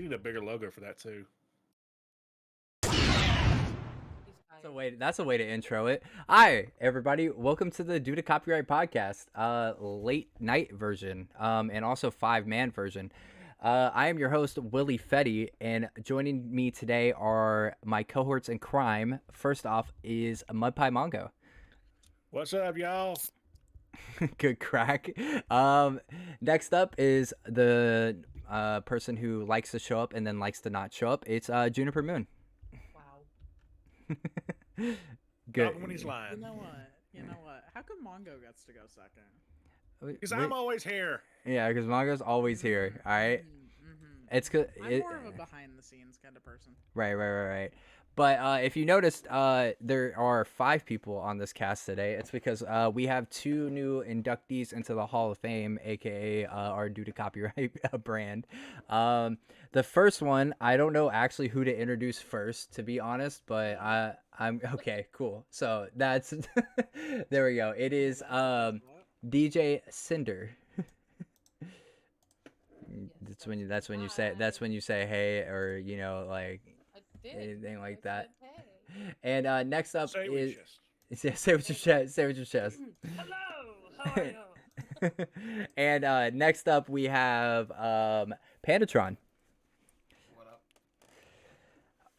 need a bigger logo for that too. That's a way to intro it. Hi, everybody. Welcome to the Due to Copyright podcast, late night version, and also 5-man version. I am your host, WiliFetti, and joining me today are my cohorts in crime. First off is Mudpie Mongo. What's up, y'all? Good crack. Next up is the person who likes to show up and then likes to not show up. It's Juniper Moon. Wow. Good. Not when he's lying. You know what? How come Mongo gets to go second? Because I'm always here. Yeah, because Mongo's always here. All right. Mm-hmm. It's good. I'm more of a behind the scenes kind of person. Right. But if you noticed, there are 5 people on this cast today. It's because we have 2 new inductees into the Hall of Fame, aka our Due to Copyright brand. The first one, I don't know actually who to introduce first, to be honest, but I'm okay. Cool. So that's there we go. It is djcynder. That's when you say hey, or like anything like that. And next up Say is say with your chest. Say with your chest. Hello, how are you? And next up we have Pandatron. What up?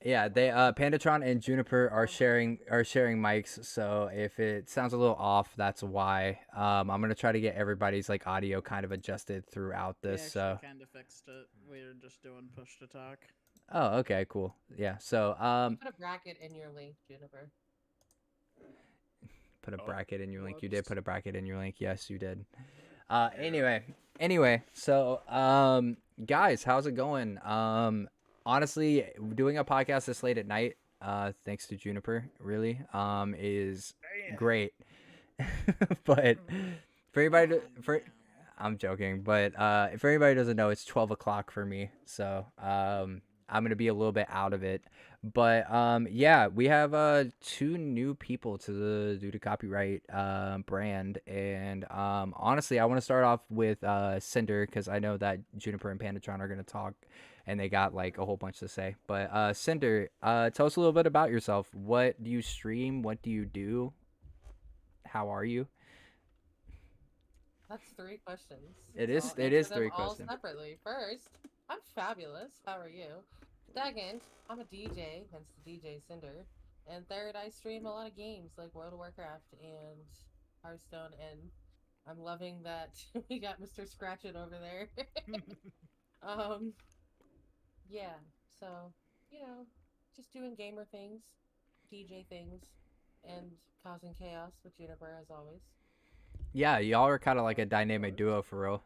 Yeah, they Pandatron and Juniper are sharing mics, so if it sounds a little off, that's why. I'm gonna try to get everybody's like audio kind of adjusted throughout this. We So kind of fixed it. We were just doing push to talk. oh, okay, cool. Yeah, so Put a bracket in your link, Juniper. put a bracket in your link. You Whoops. did put a bracket in your link. Yes, you did. Anyway, so guys, how's it going? Honestly, doing a podcast this late at night, thanks to Juniper, really, is great. But for anybody, I'm joking, but if anybody doesn't know, it's 12 o'clock for me, so I'm gonna be a little bit out of it. But yeah, we have 2 new people to the Due to Copyright brand, and honestly, I want to start off with Cinder, because I know that Juniper and Pandatron are gonna talk, and they got like a whole bunch to say. But Cinder, tell us a little bit about yourself. What do you stream? What do you do? How are you? That's 3 questions. It So is- I'll it is answer them 3 all questions. separately. First, I'm fabulous. How are you? Second, I'm a DJ, hence the DJ Cinder. And third, I stream a lot of games like World of Warcraft and Hearthstone. And I'm loving that we got Mr. Scratchet over there. um, yeah. So, just doing gamer things, DJ things, and causing chaos with Juniper as always. Yeah, y'all are kind of like a dynamic duo for real.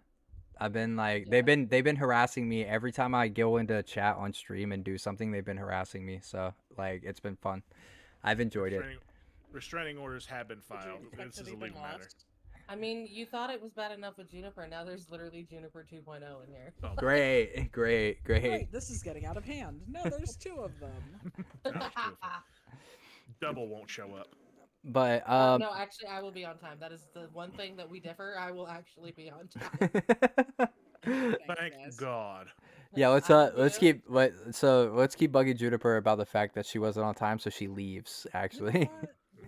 I've been like Yeah. they've been harassing me every time I go into chat on stream and do something. They've been harassing me, so like it's been fun. I've enjoyed it. Restraining orders have been filed. expect This is a anything legal matter. less? I mean, you thought it was bad enough with Juniper. Now there's literally Juniper 2.0 in here. Oh, Great. Wait, this is getting out of hand. No, there's 2 of them. Double won't show up. But No, actually, I will be on time. That is the one thing that we differ. I will actually be on time. Thank guys. God. yeah, let's I will let's do. keep let's keep bugging Juniper about the fact that she wasn't on time, so she leaves actually,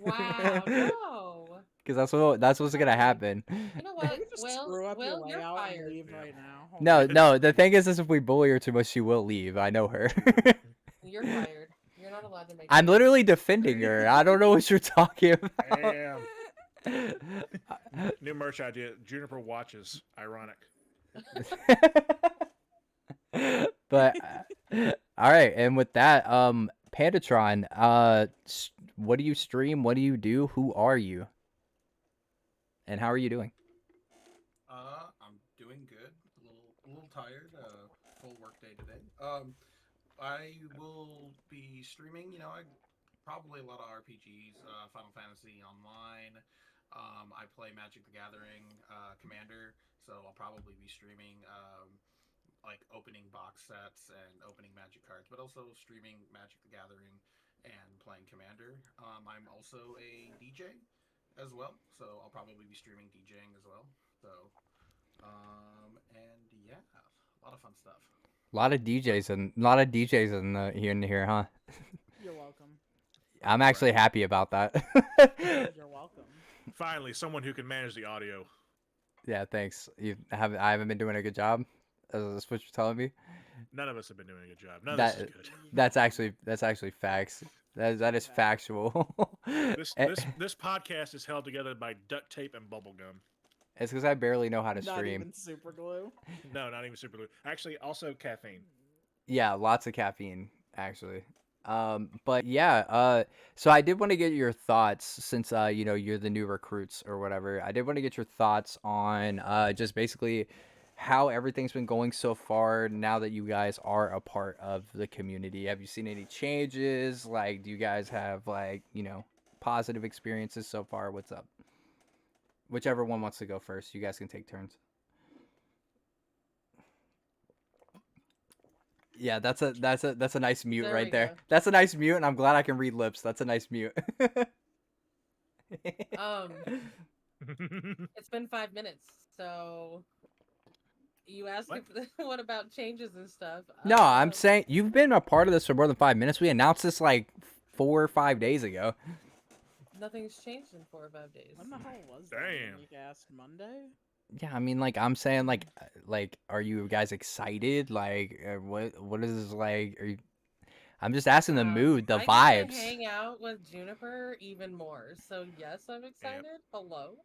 Wow, no. because that's what's gonna happen. You know Can what? we just Will, screw up your you're layout and fired. leave Yeah. right now? No. The thing is if we bully her too much, she will leave. I know her. You're fired. You're not allowed to make. I'm literally defending her. I don't know what you're talking about. Damn. New merch idea. Juniper watches. Ironic. But all right, and with that, Pandatron, what do you stream? What do you do? Who are you? And how are you doing? I'm doing good. A little tired. Full work day today. I will be streaming. I probably a lot of RPGs. Final Fantasy Online. I play Magic the Gathering, Commander. So I'll probably be streaming like opening box sets and opening Magic cards, but also streaming Magic the Gathering and playing Commander. I'm also a DJ as well, so I'll probably be streaming DJing as well. So, and yeah, a lot of fun stuff. A lot of DJs in here, huh? You're welcome. I'm actually happy about that. You're welcome. Finally, someone who can manage the audio. Yeah, thanks. I haven't been doing a good job. That's what you're telling me. None of us have been doing a good job. None of this is good. That's actually facts. That is factual. This podcast is held together by duct tape and bubble gum. It's because I barely know how to Not stream. even super glue. No, not even super glue. Actually, also caffeine. Yeah, lots of caffeine, actually. But yeah, so I did want to get your thoughts since you're the new recruits or whatever. I did want to get your thoughts on just basically how everything's been going so far now that you guys are a part of the community. Have you seen any changes? Like, do you guys have positive experiences so far? What's up? Whichever one wants to go first, you guys can take turns. Yeah, that's a nice mute There right we there. go. That's a nice mute, and I'm glad I can read lips. That's a nice mute. It's been 5 minutes, so you asked What? if what about changes and stuff. No, I'm saying you've been a part of this for more than 5 minutes. We announced this like 4 or 5 days ago. Nothing's changed in 4 or 5 days. When the hell was that? Damn. Week ass Monday? Yeah, I mean, like I'm saying, like, are you guys excited? Like, what is this like? I'm just asking the mood, the I get to vibes. hang out with Juniper even more. So yes, I'm excited. Hello.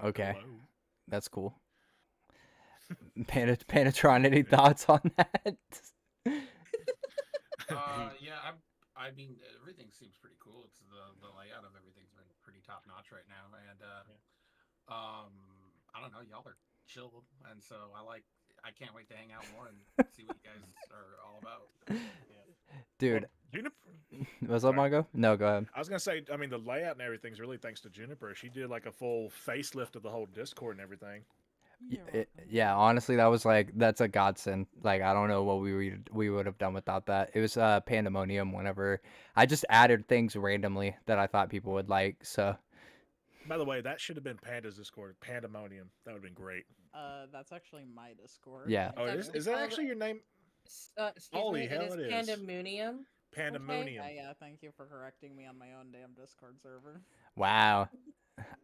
Okay, Hello. that's cool. Pandatron, any thoughts on that? Yeah, I mean, everything seems pretty cool. It's the layout of everything's been pretty top notch right now, and I don't know, y'all are chill, and so I can't wait to hang out more and see what you guys are all about. Dude, Juniper. what's up, Sorry. Mongo? No, go ahead. I was gonna say, I mean, the layout and everything's really thanks to Juniper. She did like a full facelift of the whole Discord and everything. You're welcome. Yeah, honestly, that's a godsend. Like, I don't know what we would have done without that. It was pandemonium whenever I just added things randomly that I thought people would like. So By the way, that should have been Panda's Discord. Pandemonium. That would have been great. That's actually my Discord. Yeah. Oh, It's is that called- actually your name? Excuse Holy me, hell, it is it is. Pandemonium. Pandemonium. Yeah, thank you for correcting me on my own damn Discord server. wow.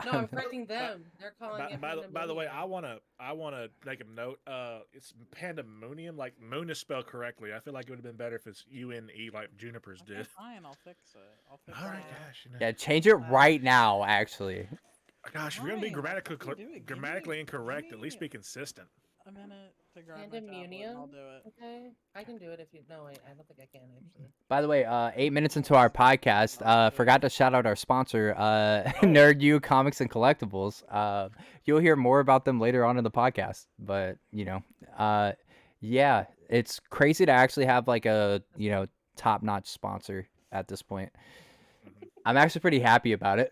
No, I'm correcting them. They're calling it By the way, Pandemonium. I wanna make a note. It's Pandemonium. Like moon is spelled correctly. I feel like it would have been better if it's UNE like Juniper's Okay, did. fine, I'll fix it. I'll fix All right, it. gosh. Yeah, change it right now. Actually, Gosh, if you're gonna be Fine, I'll fucking do it. Give grammatically me- incorrect, give at least me- be consistent. A minute to grab my tablet and I'll do it. Okay, I can do it if you. No, wait, I don't think I can actually. by the way, 8 minutes into our podcast, forgot to shout out our sponsor, Nerd U Comics and Collectibles. You'll hear more about them later on in the podcast, but yeah, it's crazy to actually have like a top-notch sponsor at this point. I'm actually pretty happy about it.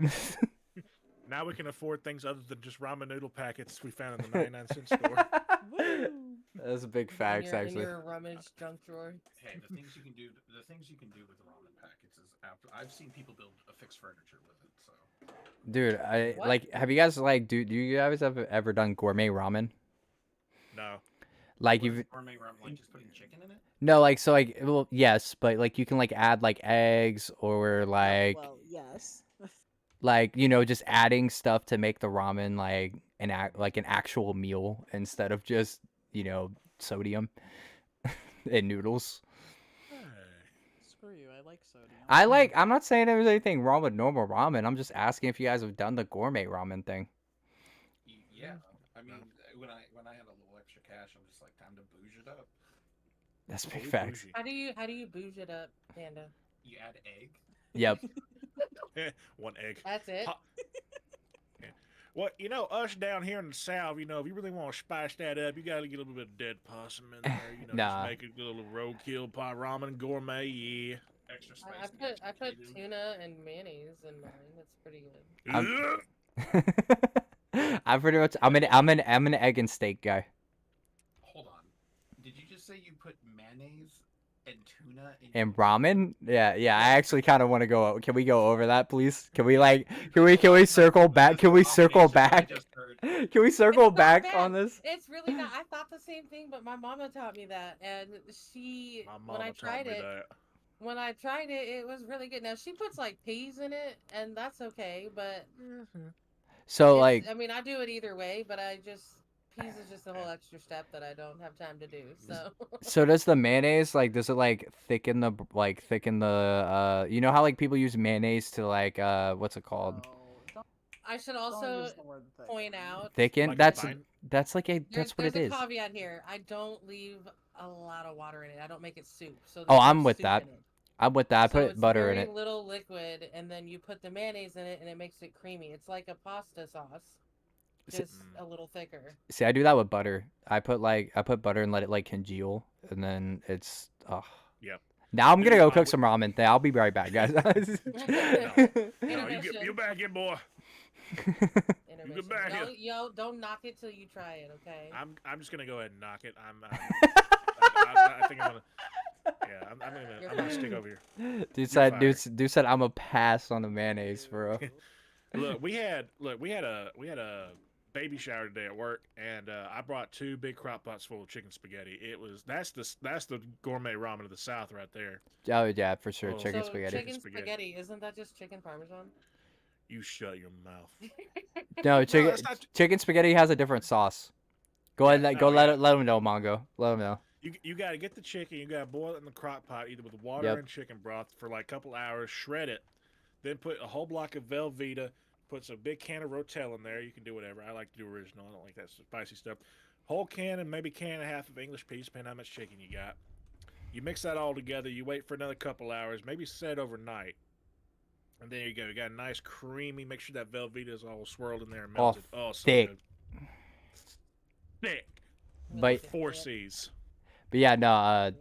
Now we can afford things other than just ramen noodle packets we found in the 99-cent store. Woo! That's a big facts, in actually. your rummage junk drawer. Hey, the things you can do with the ramen packets is I've seen people build a fixed furniture with it. So Dude, What? have you guys do you guys have ever done gourmet ramen? No. Like What is you've gourmet ramen, like just putting chicken in it? no, like so like well yes, but like you can like add like eggs or like Well, yes. just adding stuff to make the ramen like an actual meal instead of just sodium and noodles. Screw you, I like sodium. I'm not saying there's anything wrong with normal ramen. I'm just asking if you guys have done the gourmet ramen thing. Yeah, I mean, when I had a little extra cash, I'm just like, time to bouge it up. That's big Bougie. facts. How do you bouge it up, Panda? You add egg. Yep. One egg. That's it. Pop- Well, us down here in the South, if you really want to spice that up, you got to get a little bit of dead possum in there. Nah. Just make a little roadkill pot ramen gourmet, yeah. Extra spice. I put tuna and mayonnaise in mine. That's pretty good. Ugh. I'm an egg and steak guy. Hold on. Did you just say you put mayonnaise and tuna in And ramen? Yeah. I actually kind of want to go. Can we go over that, please? Can we circle back? Can we circle back? I just heard Can we circle It's not back bad. on this? It's really not. I thought the same thing, but my mama taught me that, and she My when I mama taught tried me it, that. when I tried it, it was really good. Now she puts like peas in it, and that's okay, but So like, I mean, I do it either way, but peas is just a whole extra step that I don't have time to do. So so does the mayonnaise like does it like thicken the you know how like people use mayonnaise to like what's it called? I should Don't also use the word point out Thicken? Like a That's vine? that's like a there's that's what it a is. caveat here. I don't leave a lot of water in it. I don't make it soup. So Oh, there's no I'm with soup that. in it. I'm with that. I So put it's butter in very it. little liquid, and then you put the mayonnaise in it, and it makes it creamy. It's like a pasta sauce, just a little thicker. See, I do that with butter. I put butter and let it like congeal, and then it's Yep. Now I'm gonna Dude, go cook some ramen. I'll be right back, guys. No, you Intermission. back in, boy. Intermission. back here. Yo, don't knock it till you try it, okay? I'm just gonna go ahead and knock it. I think I'm gonna. Yeah, I'm gonna stick over here. Dude said I'm a pass on the mayonnaise, bro. Look, we had a baby shower today at work, and I brought 2 big crock pots full of chicken spaghetti. That's the gourmet ramen of the South right there. Oh yeah, for sure. Oh. Chicken So spaghetti. chicken spaghetti, isn't that just chicken parmesan? You shut your mouth. No, chicken that's not- chicken spaghetti has a different sauce. Go ahead, Yeah, go no, let yeah. it let them know, Mongo. Let them know. You gotta get the chicken. You gotta boil it in the crock pot, either with water Yep. and chicken broth for like a couple hours. Shred it, then put a whole block of Velveeta. Put some big can of Rotel in there. You can do whatever. I like to do original. I don't like that spicy stuff. Whole can and maybe can and a half of English peas, depending on how much chicken you got. You mix that all together. You wait for another couple hours, maybe set overnight. And there you go. You got a nice creamy. Make sure that Velveeta is all swirled in there and melted. Oh, so thick. good. Thick. But 4 C's. but yeah, no.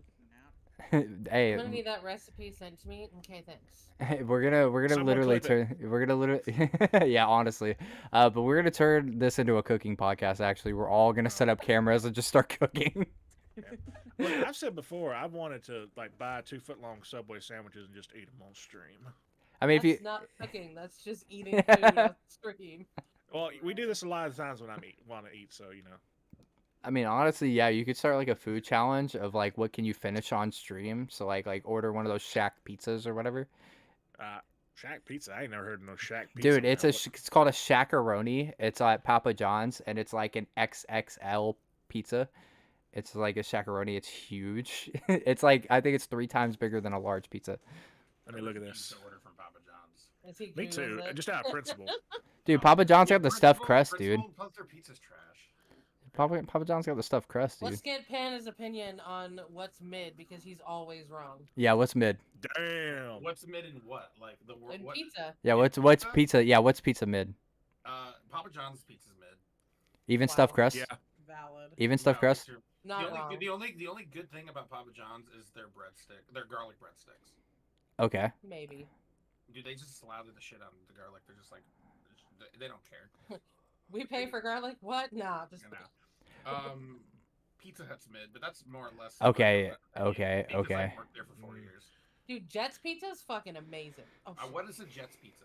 Hey, I'm gonna need that recipe sent to me. Okay, thanks. we're gonna Someone literally clip turn yeah, honestly, but we're gonna turn this into a cooking podcast. Actually, we're all gonna set up cameras and just start cooking. Look, I've said before, I've wanted to like buy 2-foot-long Subway sandwiches and just eat them on stream. I mean, That's if you not cooking. That's just eating food on stream. Well, we do this a lot of times when I want to eat, so you know. I mean, honestly, yeah, you could start like a food challenge of like what can you finish on stream. So like order one of those Shack pizzas or whatever. Shack pizza. I ain't never heard of no Shack pizza. Dude, man. it's called a Shackaroni. It's at Papa John's, and it's like an XXL pizza. It's like a Shackaroni. It's huge. It's like I think it's 3 times bigger than a large pizza. Let me look at I this. refuse to order from Papa John's. Is he Me cool too. with it? Just out of principle. Dude, Papa John's got the stuffed Principal- crust, dude. Principal plus their pizza's trash. Papa John's got the stuffed crust, dude. Let's get Pan's opinion on what's mid because he's always wrong. Yeah, what's mid? Damn. What's mid in what? Like the word In what? pizza, Yeah, what's Pizza? pizza? Yeah, what's pizza mid? Papa John's pizza's mid. Even Wow. stuffed crust? Yeah. Valid. Even stuffed No, crust? you're- not wrong. the only good thing about Papa John's is their their garlic breadsticks. Okay. Maybe. Dude, they just slather the shit out of the garlic. They're just like, they don't care. We pay for garlic? What? Nah, just You know. Pizza Hut's mid, but that's more or less. Okay, I've worked there for 4 years. dude, Jet's pizza is fucking amazing. Oh, shit. What is a Jets pizza?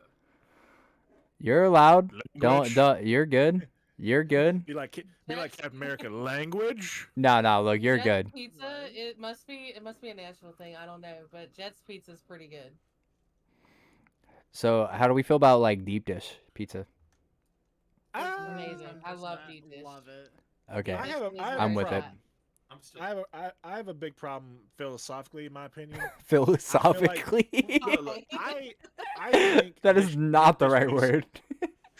You're allowed. Language. Don't. You're good. You're good. Be like Captain America. Language. No, look, you're Jet's good. Pizza, it must be a national thing. I don't know, but Jet's pizza is pretty good. So, how do we feel about like deep dish pizza? It's Ah, amazing. I love deep dish. Love it. Okay. I have a I'm with it. problem. I'm still. I have a big problem philosophically, in my opinion. Philosophically. Look, I think That is dish- not the dish right pizza- word.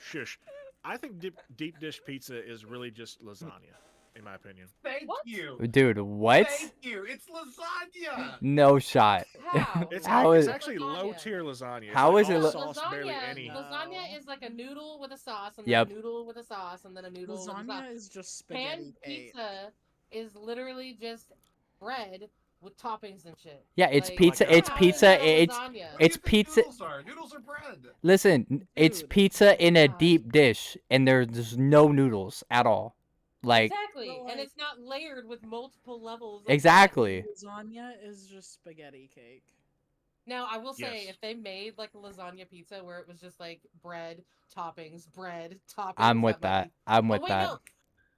Shush. I think deep dish pizza is really just lasagna, in my opinion. Thank What? you. Dude, what? Thank you. It's lasagna. No shot. How? It's, How it's is- actually Lasagna. low tier lasagna. It's How like is it all lo- sauce, barely any. No. Lasagna is like a noodle with a sauce, and Yep. then a noodle with a sauce, and then a noodle with a sauce. Lasagna is just Pan spaghetti cake. pizza is literally just bread with toppings and shit. Yeah, it's Like, pizza. how It's is pizza. that a It's lasagna? What do you it's think pizza. Noodles are. Noodles are bread. Listen, it's Dude. pizza in a God. deep dish, and there's no noodles at all. Like Exactly, But, and like- it's not layered with multiple levels. Of exactly. Lasagna is just spaghetti cake. Now, I will say, Yes. if they made like a lasagna pizza where it was just like bread, toppings, I'm that with might that. be. I'm Oh with wait, that.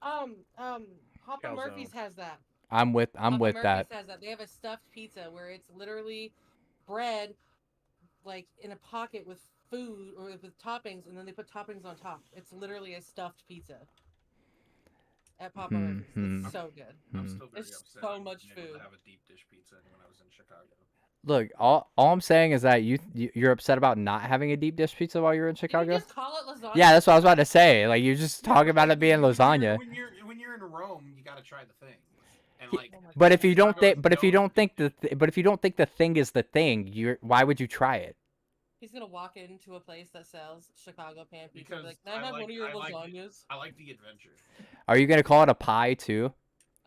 no. Papa Murphy's Calzone. has that. I'm with Papa Murphy's that. has that. They have a stuffed pizza where it's literally bread, like in a pocket with food or with toppings, and then they put toppings on top. It's literally a stuffed pizza at Papa Murphy's. Hmm. It's so good. I'm still very It's upset. so I much wasn't able food. to have a deep dish pizza when I was in Chicago. Look, all I'm saying is that you're upset about not having a deep dish pizza while you're in Did you Chicago. just call it lasagna? Yeah, that's what I was about to say. Like, you're just Yeah, talking but, about like, it being lasagna. when you're in Rome, you gotta try the thing. And like, Oh my But if you don't Chicago think, is but if you known don't for think deep but if you don't think the thing is the thing, why would you try it? He's gonna walk into a place that sells Chicago pan pizza and because be like, "Can I have one of your lasagnas?" I like the adventure. Are you gonna call it a pie too?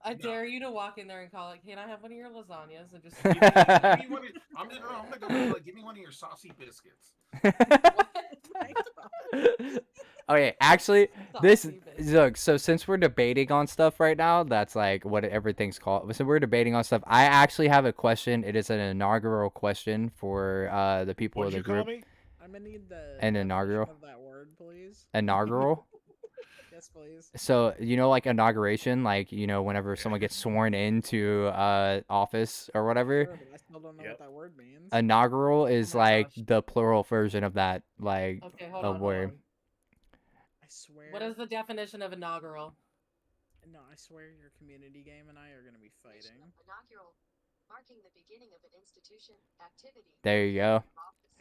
I No. dare you to walk in there and call it, "Can I have one of your lasagnas?" And just Give me one of, I'm gonna go in like, give me one of your saucy biscuits. what? My God. Okay, actually, this Saucy biscuit. look. So since we're debating on stuff right now, that's like what everything's called. So we're debating on stuff. I actually have a question. It is an inaugural question for the people What of did the you call group. me? I'm gonna need the An definition inaugural. of that word, please. Inaugural. Yes, please. So like inauguration, like whenever someone gets sworn into office or whatever. Sure, but I still don't know Yep. what that word means. Inaugural is Oh my like gosh. the plural version of that, like Okay, a hold on, hold word. on. I swear. What is the definition of inaugural? No, I swear your community game and I are gonna be fighting. Inaugural, marking the beginning of an institution, activity. There you go.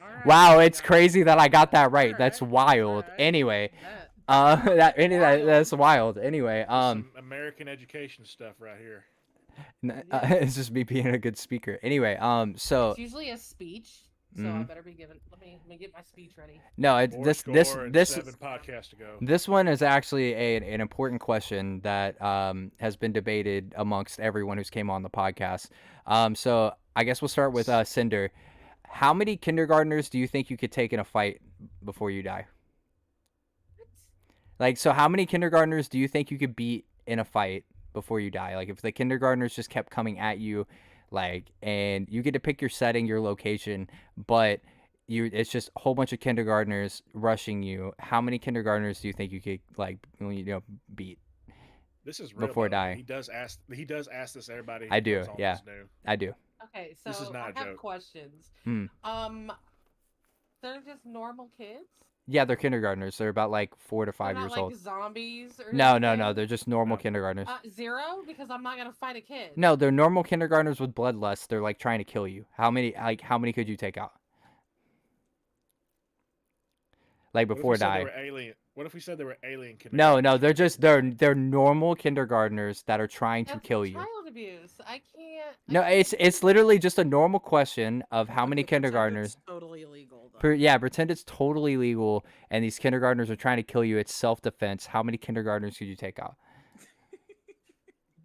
Alright, Wow, it's guys. crazy that I got that right. That's Alright, wild. alright, Anyway, bet. that's wild. Anyway, This is some American education stuff right here. it's just me being a good speaker. Anyway, so It's usually a speech, so I better be given. Let me get my speech ready. no, it's Four this score and this 7 podcasts ago. this one is actually an important question that has been debated amongst everyone who's came on the podcast. So I guess we'll start with Cinder. How many kindergartners do you think you could take in a fight before you die? Like, so how many kindergartners do you think you could beat in a fight before you die? Like, if the kindergartners just kept coming at you, like, and you get to pick your setting, your location, but it's just a whole bunch of kindergartners rushing you. How many kindergartners do you think you could, like, beat? This is real, before by the way. dying. He does ask this everybody. I do, puts on yeah. this new. I do. Okay, so This is not I a have joke. questions. Hmm. They're just normal kids. Yeah, they're kindergartners. They're about like 4 to 5 They're not years like old. zombies or No. anything? They're just normal No. kindergartners. 0 because I'm not gonna fight a kid. No, they're normal kindergartners with bloodlust. They're like trying to kill you. How many could you take out? Like before die. What if we said they were alien No, kindergartners? they're just they're normal kindergartners that are trying to That's kill you. child abuse. I can't. No, it's literally just a normal question of how many Okay, pretend kindergartners. it's totally illegal, though. Yeah, pretend it's totally legal and these kindergartners are trying to kill you. It's self-defense. How many kindergartners could you take out?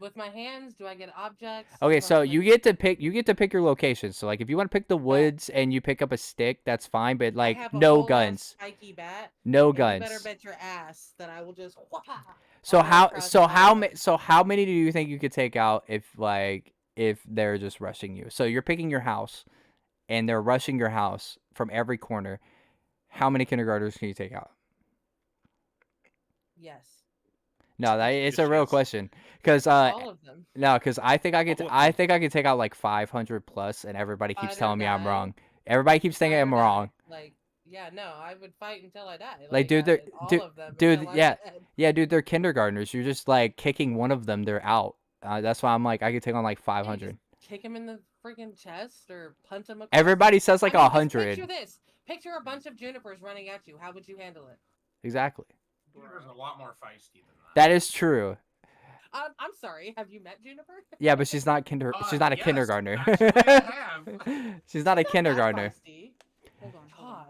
With my hands, do I get objects? Okay, Do I so have, you like- get to pick your location. So like if you want to pick the woods and you pick up a stick, that's fine, but I like have a no whole-ass guns. spiky bat. No and guns. You better bet your ass that I will just. So I'll how crouch so how down. many so how many do you think you could take out if they're just rushing you? So you're picking your house and they're rushing your house from every corner. How many kindergartners can you take out? Yes. No, it's Just a real yes. question. Cuz All of them. no, cuz I think I could All of I them. think I could take out like 500 plus and everybody keeps Fight or telling me I'm die. wrong. Everybody keeps thinking Fight or I'm die. wrong. Like, yeah, no, I would fight until I die. Like, dude, they're all of them. dude, until I'm yeah, dead. yeah, dude, they're kindergartners. You're just like kicking one of them, they're out. That's why I'm like, I could take on like Yeah, you 500. just kick him in the freaking chest or punch him across. Everybody says like I mean, just 100. Picture this. Picture a bunch of junipers running at you. How would you handle it? Exactly. Juniper's a lot more feisty than that. That is true. I'm sorry. Have you met Juniper? Yeah, but she's not she's not a Yes, kindergartner. actually, I have. She's not a Not that kindergartner. feisty. Hold Gosh.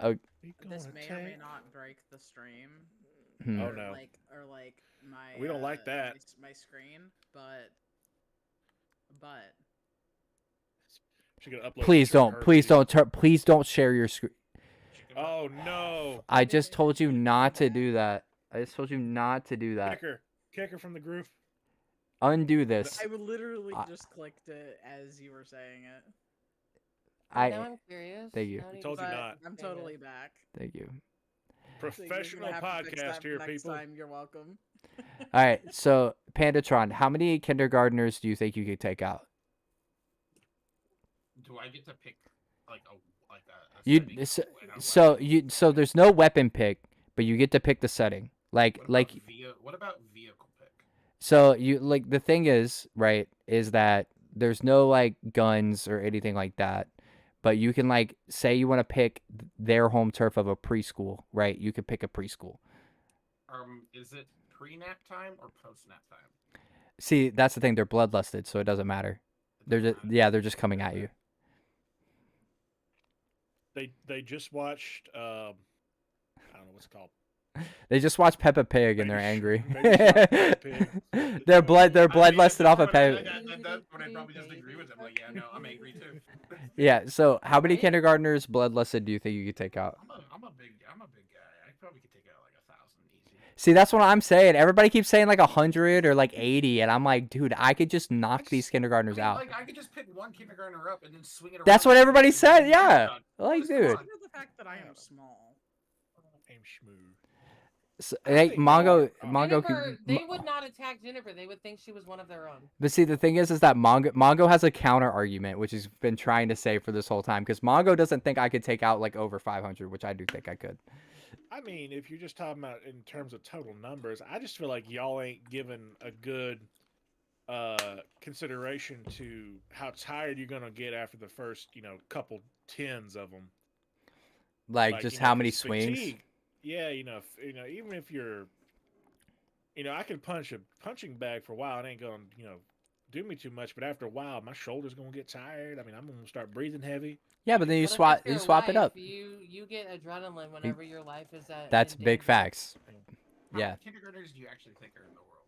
Oh, This may or may not break the stream. hmm. Oh or no. Or like my. We don't like that. My screen, but. She gonna upload Please picture of don't. her Please video. don't. Please don't share your screen. Oh no. I just told you not to do that. I just told you not to do that. Kick her from the group. undo this. I literally I- just clicked it as you were saying it. Now I'm curious. Thank you. Now I need Told to you But not. I'm see it. totally back. Thank you. So you're Professional gonna have to fix that podcast for here, next people. time. You're welcome. All right, so Pandatron, how many kindergartners do you think you could take out? Do I get to pick like a You setting and a weapon? so there's no weapon pick, but you get to pick the setting. What about vehicle pick? So you like the thing is, right, is that there's no like guns or anything like that. But you can like say you want to pick their home turf of a preschool, right? You could pick a preschool. Is it pre-nap time or post-nap time? See, that's the thing, they're bloodlusted, so it doesn't matter. It They're doesn't just matter. they're just coming at you. They just watched I don't know what's it called. They just watch Peppa Pig and They they're just- angry. they just watch Peppa Pig. they're I mean, bloodlusted off of that's Peppa. when I probably just agree with them. Like, yeah, no, I'm angry too. Yeah. So how many Right? kindergartners bloodlusted do you think you could take out? I'm a big guy. I probably could take out like 1,000 easy. See, that's what I'm saying. Everybody keeps saying like 100 or like 80, and I'm like, dude, I could just knock these kindergartners out. Like, I could just pick one kindergartner up and then swing it around. That's what everybody said. Yeah. Like, Just dude. come on. Consider the fact that I am small. Aim schmoo. So, I hey, think Mongo, y'all- Mongo. Jennifer, they would not attack Jennifer. They would think she was one of their own. But see, the thing is that Mongo has a counter argument, which he's been trying to say for this whole time, because Mongo doesn't think I could take out like over 500, which I do think I could. I mean, if you're just talking about in terms of total numbers, I just feel like y'all ain't given a good consideration to how tired you're gonna get after the first, couple tens of them. Like just how many 'cause swings? fatigue- Yeah, even if you're, I can punch a punching bag for a while. It ain't gonna, do me too much. But after a while, my shoulder's gonna get tired. I mean, I'm gonna start breathing heavy. Yeah, but then you What if swap it's your swap it life? up. You get adrenaline whenever your life is at. That's in big danger. facts. How Yeah. many kindergartners do you actually think are in the world?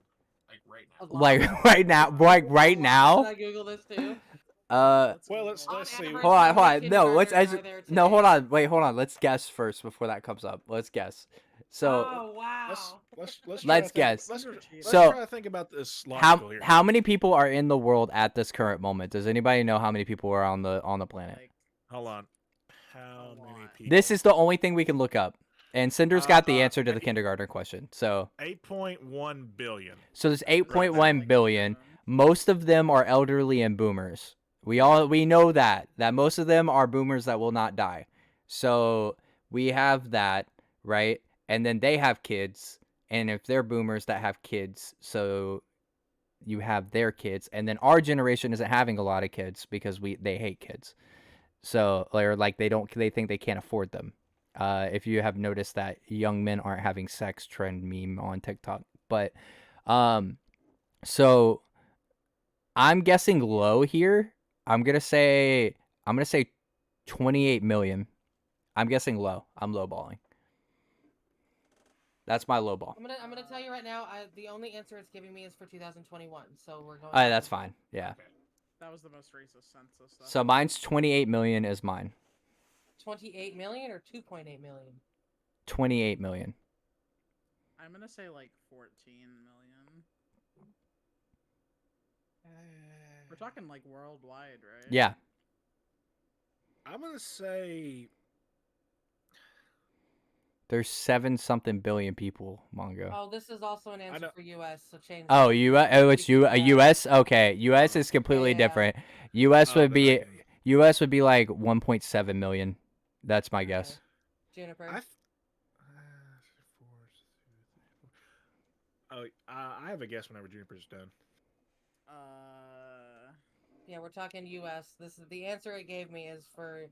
Like right A now? lot. Like right now, right now. Should I Google this too? Well, Google let's it. see. average, Hold on, how hold many on. No, let's kindergartners are there no, hold today? on. Wait, hold on. Let's guess first before that comes up. Let's guess. So Oh wow. Let's try Let's to think- guess. Let's So, try to think about this how logical here. how many people are in the world at this current moment? Does anybody know how many people are on the planet? Like, Hold on. How A many lot. people? This is the only thing we can look up. And Cinder's got the answer to the eight- kindergarten question. So 8.1 billion. there's like 8.1 billion. 7. Most of them are elderly and boomers. We know that most of them are boomers that will not die. So we have that, right? And then they have kids, and if they're boomers that have kids, so you have their kids, and then our generation isn't having a lot of kids because they hate kids. So or like they think they can't afford them. If you have noticed that young men aren't having sex trend meme on TikTok, but so I'm guessing low here. I'm gonna say 28 million. I'm guessing low. I'm lowballing. That's my lowball. I'm gonna tell you right now. The only answer it's giving me is for 2021. So we're going. All right, that's fine. Yeah. Okay. That was the most recent census. Though. So mine's 28 million is mine. 28 million or 2.8 million. 28 million. I'm gonna say like 14 million. We're talking like worldwide, right? Yeah. I'm gonna say There's 7-something billion people, Mongo. Oh, this is also an answer know. for U.S. So change. Oh, it's You can, U.S. Okay, U.S. is completely Yeah. different. U.S. Oh, would be then U.S. would be like 1.7 million. That's my guess. Juniper. I have a guess whenever Juniper's done. Yeah, we're talking U.S. This is the answer it gave me is for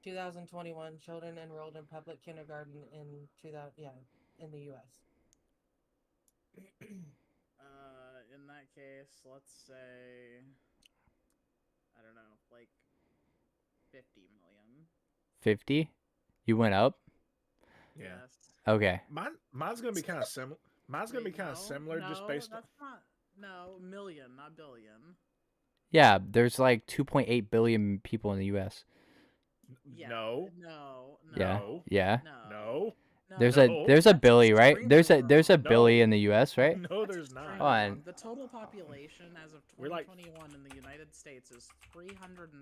2021 children enrolled in public kindergarten in 2000. Yeah, in the U.S. In that case, let's say I don't know, like 50 million. 50? You went up? Yeah. Yes. Okay. Mine's gonna be kind of similar. Mine's gonna be Wait, kind of no, similar, just no, based on. that's not. No, million, not billion. Yeah, there's like 2.8 billion people in the U.S. Yeah. No. No. Yeah. No. Yeah. No. No. No, There's No. a that's Billy, right? There's a extremely wrong. Billy No. in the U.S., right? No, That's there's not. extremely Hold on. wrong. The total population as of We're like- 2021 in the United States is 331.9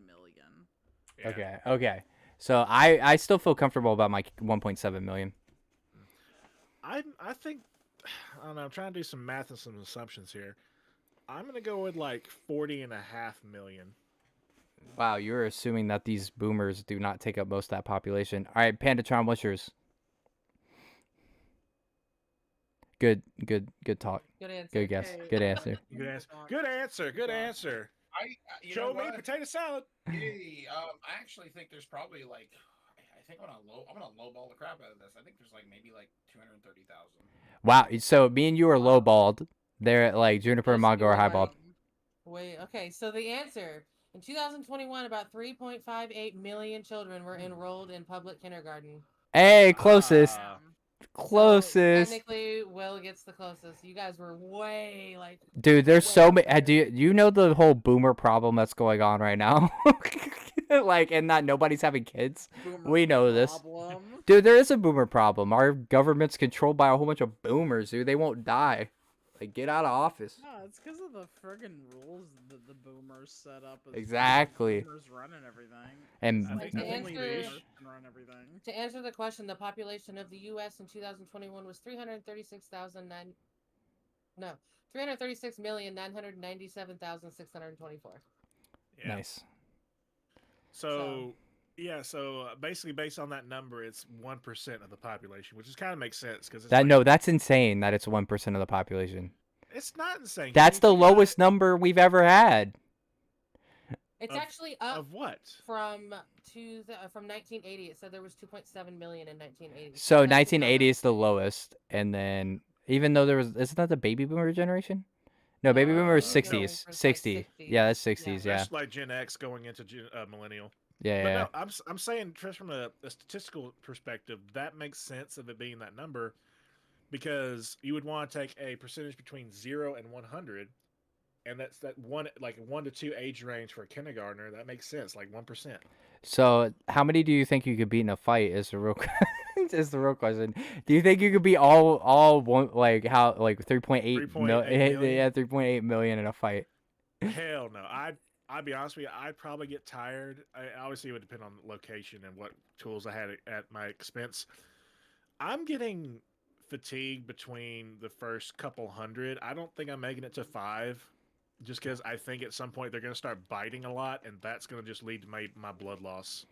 million. Yeah. Okay. So I still feel comfortable about my 1.7 million. I think I don't know. I'm trying to do some math and some assumptions here. I'm gonna go with like 40.5 million. Wow, you're assuming that these boomers do not take up most of that population. All right, Pandatron, what's yours? Good talk. Good answer. Good guess. Okay. Good answer. Good answer. Good answer. Good answer. You Show know me what? potato salad. Yay. I actually think there's probably like, I think I'm gonna lowball the crap out of this. I think there's like maybe like 230,000. Wow. So me and you are lowballed. They're at like Juniper and Yes, Mongo you are are highballed. like- Wait, okay, so the answer in 2021, about 3.58 million children were enrolled in public kindergarten. Hey, closest. Ah. So Closest. technically, Will gets the closest. You guys were way like. Dude, there's way so many. better. Do you know the whole boomer problem that's going on right now? Like, and not nobody's having kids. Boomer We know this. problem. Dude, there is a boomer problem. Our government's controlled by a whole bunch of boomers, dude. They won't die. Like, get out of office. No, it's because of the friggin' rules that the boomers set up. As Exactly. Boomers running everything. And I think to that's answer- the Boomers can run everything. To answer the question, the population of the U.S. in 2021 was 336,997,624. Yeah. nice. So yeah. So basically, based on that number, it's 1% of the population, which is kind of makes sense because That's insane that it's 1% of the population. It's not insane. That's the You got- lowest number we've ever had. It's Of- actually up Of what? from 1980. It said there was 2.7 million in 1980. So That's 1980 not- is the lowest, and then even though isn't that the baby boomer generation? No, baby boomer is No, 60s. it's 60. like Yeah, that's 60s, 60s. yeah. Yeah. That's like Gen X going into millennial. Yeah. But Yeah. no, I'm saying just from a statistical perspective, that makes sense of it being that number, because you would want to take a percentage between 0 and 100, and that's that 1 to 2 age range for a kindergartner. That makes sense, like 1%. So, how many do you think you could beat in a fight? Is the real is the real question. Do you think you could beat all one, like how like 3.8 3.8 million? million? Yeah, 3.8 million in a fight. Hell no. I'd be honest with you. I'd probably get tired. Obviously, it would depend on the location and what tools I had at my expense. I'm getting fatigued between the first couple hundred. I don't think I'm making it to 5, just because I think at some point they're going to start biting a lot, and that's going to just lead to my blood loss.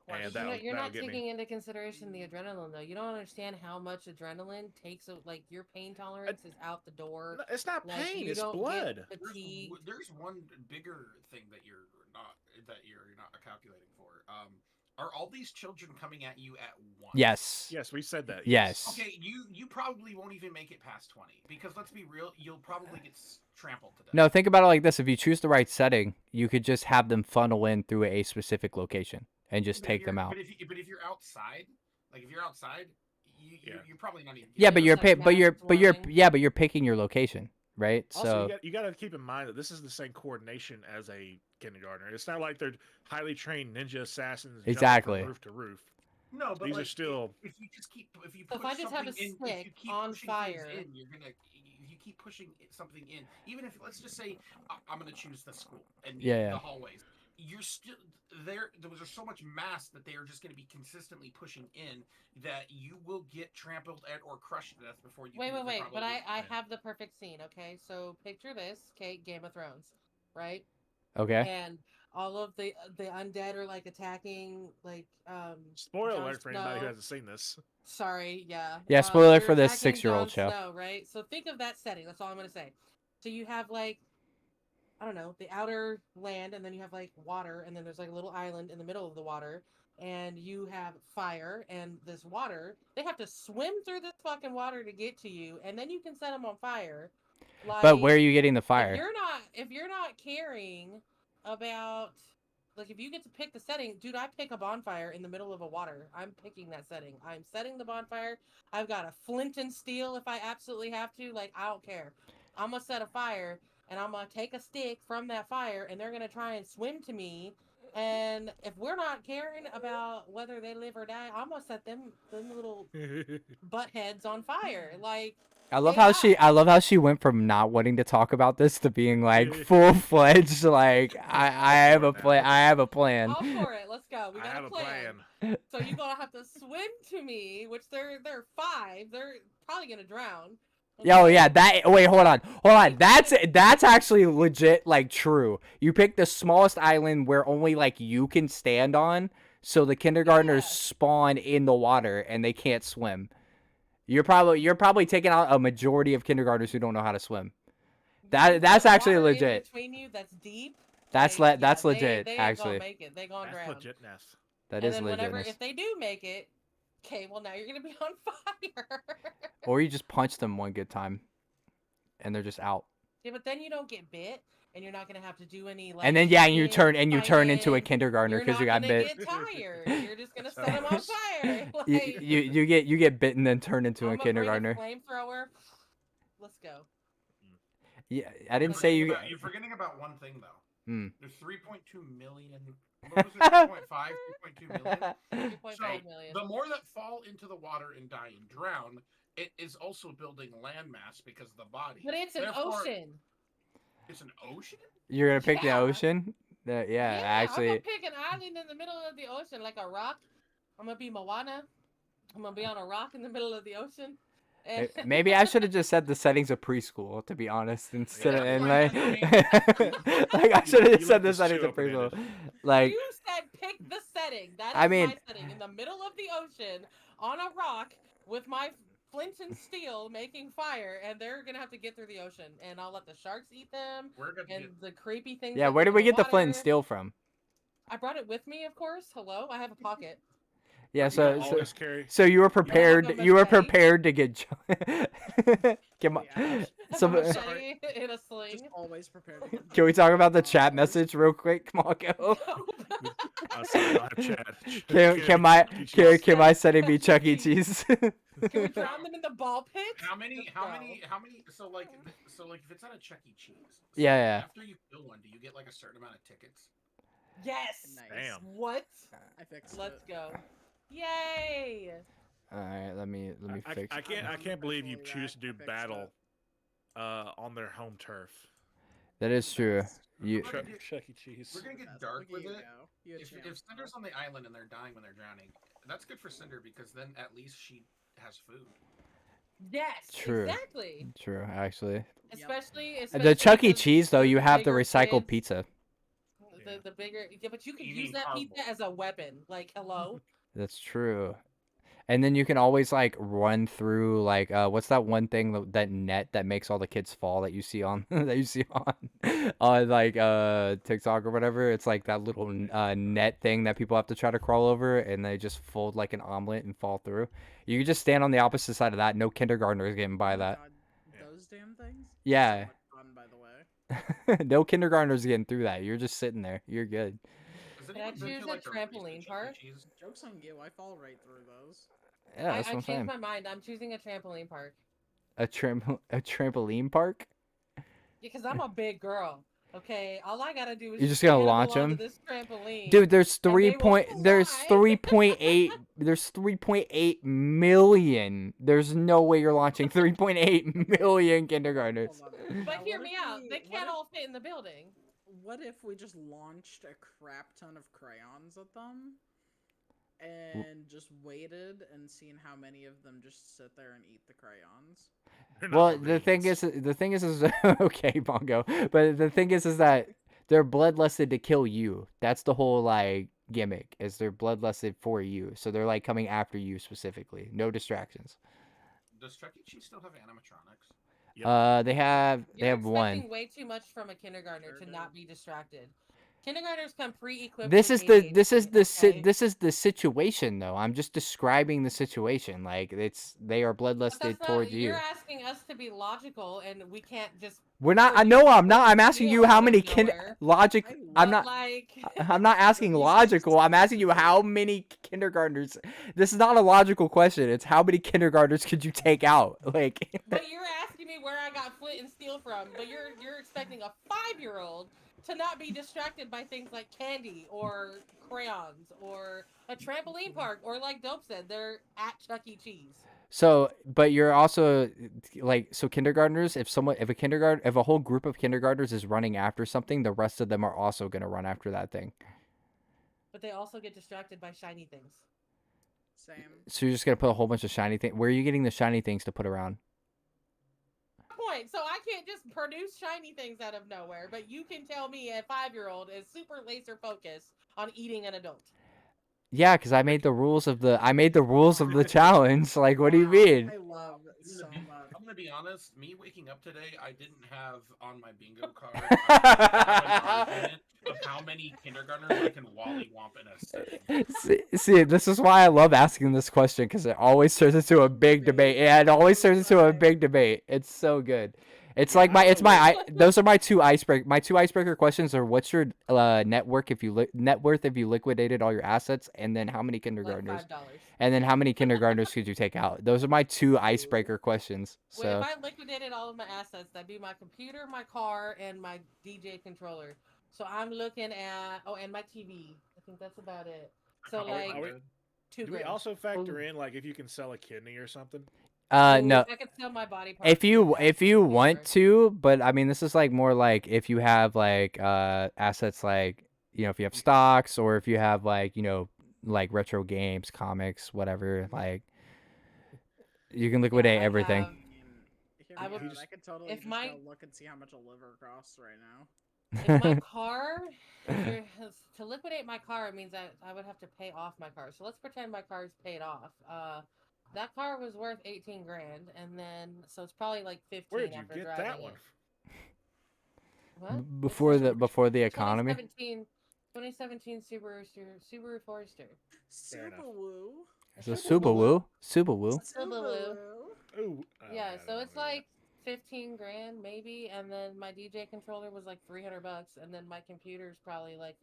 And You're not get taking me. into consideration the adrenaline though. You don't understand how much adrenaline takes. Like your pain tolerance is out the door. No, it's not Like, pain. you It's don't get blood. fatigue. There's one bigger thing that you're not calculating for. Are all these children coming at you at once? Yes. Yes, we said that. Yes. Okay, you probably won't even make it past 20, because let's be real, you'll probably get trampled to death. No, think about it like this: if you choose the right setting, you could just have them funnel in through a specific location and just But take if them you're- out. But if you're outside, Yeah. you're probably not even. Yeah, getting but it. you're like but you're picking your location, right? Also, So you got to keep in mind that this is the same coordination as a kindergartner. It's not like they're highly trained ninja assassons jumping Exactly. from roof to roof. No, but These are like, still- if you just keep if you So if push I just have a something in, if you stick keep on pushing fire- things in, you're gonna if you keep pushing something in, even if let's just say I'm gonna choose the school and Yeah. the hallways, you're still there. There's so much mass that they are just gonna be consistently pushing in that you will get trampled or crushed to death before you. Wait. can even But I Yeah. have the perfect scene. Okay, so picture this. Okay, Game of Thrones, right? okay. And all of the undead are like attacking like Spoiler Jon alert for anybody who Snow. hasn't seen this. Sorry, yeah. Yeah, spoiler they're for this attacking 6-year-old Jon show. Snow, right? So think of that setting. That's all I'm gonna say. So you have like, I don't know, the outer land, and then you have like water, and then there's like a little island in the middle of the water, and you have fire and this water. They have to swim through this fucking water to get to you, and then you can set them on fire. Like, But where are you getting the If fire? you're not caring about, like, if you get to pick the setting, dude, I pick a bonfire in the middle of a water. I'm picking that setting. I'm setting the bonfire. I've got a flint and steel if I absolutely have to. Like, I don't care. I'm gonna set a fire, and I'm gonna take a stick from that fire, and they're gonna try and swim to me, And if we're not caring about whether they live or die, I'm gonna set them little butt heads on fire. Like I love they how die. she went from not wanting to talk about this to being like full fledged. Like I have a plan. I have a plan. All for it. Let's go. We I got have a a plan. plan. So you're gonna have to swim to me, which they're 5. They're probably gonna drown. Yo, yeah, that. Wait, hold on. That's actually legit. Like true. You pick the smallest island where only like you can stand on, so the kindergartners spawn in the water and they can't swim. You're probably taking out a majority of kindergartners who don't know how to swim. That's actually water legit. in between you, that's deep. That's like, that's they, legit. They ain't actually, gonna make it. They gonna That's drown. legitness. that And is then whenever legit. if they do make it, okay, well now you're gonna be on fire. Or you just punch them one good time, and they're just out. Yeah, but then you don't get bit, and you're not gonna have to do any like. And then you turn into a kindergartner because you got bit. You're not gonna get tired. You're just gonna set them on fire. Like, You get bit and then turn into a kindergartner. Flamethrower. Let's go. Yeah, I didn't say you. You're forgetting about one thing though. Hmm. There's 3.2 million. What was it? 3.5, 3.2 million. 3.5 So million. the more that fall into the water and die and drown, it is also building landmass because of the body. But it's an Therefore, ocean. It's an ocean? You're gonna pick the Yeah. ocean? Yeah, actually. I'm gonna pick an island in the middle of the ocean, like a rock. I'm gonna be Moana. I'm gonna be on a rock in the middle of the ocean. And Maybe I should have just said the settings of preschool, to be honest, instead of Yeah, and like, like I should have You said let the this settings show of preschool. open-ended. Like you said pick the setting. That is I mean- my setting in the middle of the ocean on a rock with my flint and steel making fire, and they're gonna have to get through the ocean, and I'll let the sharks eat them We're gonna and get the creepy things. yeah, that where live did we in get the flint and water. steel from? I brought it with me, of course. Hello, I have a pocket. Yeah, You so don't always carry. so you were have a prepared. You were machete? prepared to get. Get my, Yeah. some, A machete in a sling. Just always prepared. To get can we talk about the jumped chat on. message real quick? Come on, go. Sorry, I don't have chat. Can my setting be Chuck E. Cheese? Can we drown them in the ball pit? how many so like if it's at a Chuck E. Cheese, so Yeah. after you kill one, do you get like a certain amount of tickets? Yes. Nice. Damn. What? I fixed Let's it. go. Yay. All right, let me fix. I can't believe you Thankfully, choose to do I fixed battle on their home turf. That is true. You Chuck E. Cheese. We're gonna get That's- dark look at with you it. go. You a If champ. Cinder's on the island and they're dying when they're drowning, that's good for Cinder because then at least she has food. Yes. True. Exactly. true actually. Especially The Chuck E. because Cheese though, you have the bigger recycled kids- pizza. The bigger, yeah, but you can You use mean that cardboard. pizza as a weapon. Like, hello. That's true. And then you can always like run through like what's that one thing that net that makes all the kids fall that you see on on like TikTok or whatever. It's like that little net thing that people have to try to crawl over and they just fold like an omelet and fall through. You can just stand on the opposite side of that. No kindergartner is getting by Oh my that. God, those damn things. Yeah. So much fun, by the way. No kindergartners getting through that. You're just sitting there. You're good. Has Can I anyone been choose to, a like, trampoline recent park? Chuck E. Cheese? Jokes on you. I fall right through those. Yeah, that's I what I'm changed saying. my mind. I'm choosing a trampoline park. A trampoline park? Because I'm a big girl. Okay, all I gotta do is You're just gonna stand launch along to 'em? this trampoline. Dude, there's And they will there's fly. 3.8 there's 3.8 million. There's no way you're launching 3.8 million kindergartners. Hold on. But Now, hear what me if out. we- They what can't if- all fit in the building. What if we just launched a crap ton of crayons at them and just waited and seen how many of them just sit there and eat the crayons? They're not Well, the thing Marines. is okay, Bongo. But the thing is that they're bloodlusted to kill you. That's the whole like gimmick. Is they're bloodlusted for you. So they're like coming after you specifically. No distractions. Does Chuck E. Cheese still have animatronics? Yep. They have You're one. expecting way too much from a kindergartner Sure to do. not be distracted. Kindergartners come pre-equipped. This with is the ADHD, this is okay? the situation though. I'm just describing the situation. Like they are But bloodlusted that's not, towards you. you're asking us to be logical, and we can't just. We're not. pull I know you I'm not. full I'm asking you steal how out of many nowhere. logic. I'm But, not. like. I'm not asking You said logical. I'm asking you how many kindergartners. This is not a logical question. It's how many kindergartners could you take out? Like. But you're asking me where I got flint and steel from. But you're expecting a 5-year-old to not be distracted by things like candy or crayons or a trampoline park or like Dope said, they're at Chuck E. Cheese. So, but you're also like, so kindergartners, if a whole group of kindergartners is running after something, the rest of them are also going to run after that thing. But they also get distracted by shiny things. Same. So you're just going to put a whole bunch of shiny things. Where are you getting the shiny things to put around? Point. So I can't just produce shiny things out of nowhere, but you can tell me a 5-year-old is super laser focused on eating an adult. Yeah, because I made the rules of the challenge. Like, what do you mean? I love it so much. I'm gonna be honest. Me waking up today, I didn't have on my bingo card I didn't have an argument of how many kindergartners I can wallywomp in a second. See, this is why I love asking this question, because it always turns into a big debate. Yeah, it always turns into a big debate. It's so good. It's like those are my two icebreaker questions are: what's your net worth if you liquidated all your assets, and then how many kindergartners, Like $5. and then how many kindergartners could you take out? Those are my two icebreaker questions. Wait, So if I liquidated all of my assets, that'd be my computer, my car, and my DJ controller. So I'm looking at and my TV. I think that's about it. So like $2 Do we grand. also factor in like if you can sell a kidney or something? no. I could sell my body parts. If you want to, but I mean, this is like more like if you have like assets like, you know, if you have stocks, or if you have like, you know, like retro games, comics, whatever, like you can liquidate everything. I would- I could totally if just my- go look and see how much a liver costs right now. If my car, to liquidate my car, it means that I would have to pay off my car. So let's pretend my car is paid off. That car was worth 18 grand, and then so it's probably like 15 Where did you after get driving that one? it. What? Before the economy. 2017 Subaru Forester. Fair enough. Subaru. It's a Subaru. Subaru. Subaru. Ooh. Yeah, so it's like 15 grand maybe, and then my DJ controller was like $300, and then my computer's probably like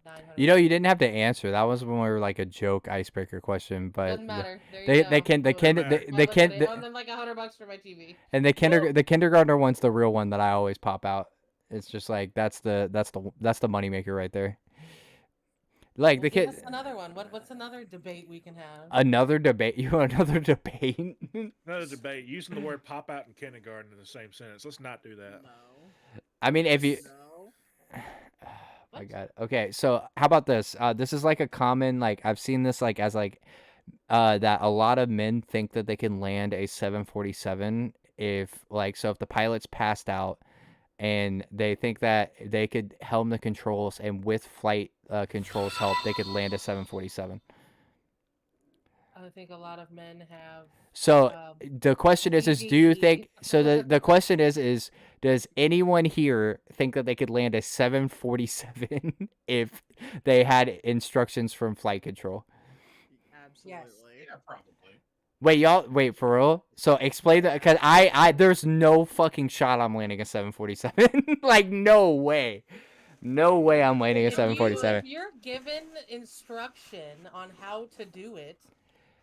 900. You know, you didn't have to answer. That was more like a joke icebreaker question, but Doesn't matter. There they you go. they can they can Doesn't they, matter. they can And then like $100 for my TV. and the kindergartner one's the real one that I always pop out. It's just like that's the moneymaker right there. Like the Well, see, kid. that's another one. What's another debate we can have? Another debate. You want another debate? Another debate using the word pop out and kindergarten in the same sentence. Let's not do that. No. I mean, if you. No. I got it. Okay, so how about this? This is like a common, like I've seen this like as like that a lot of men think that they can land a 747 if like, so if the pilot's passed out and they think that they could helm the controls, and with flight controls help they could land a 747. I think a lot of men have. So the question is do you think, so the question is does anyone here think that they could land a 747 if they had instructions from flight control? Absolutely. Yeah, probably. Wait, for real? So explain that, because I there's no fucking shot I'm landing a 747. Like, no way. No way I'm landing a 747. If you're given instruction on how to do it,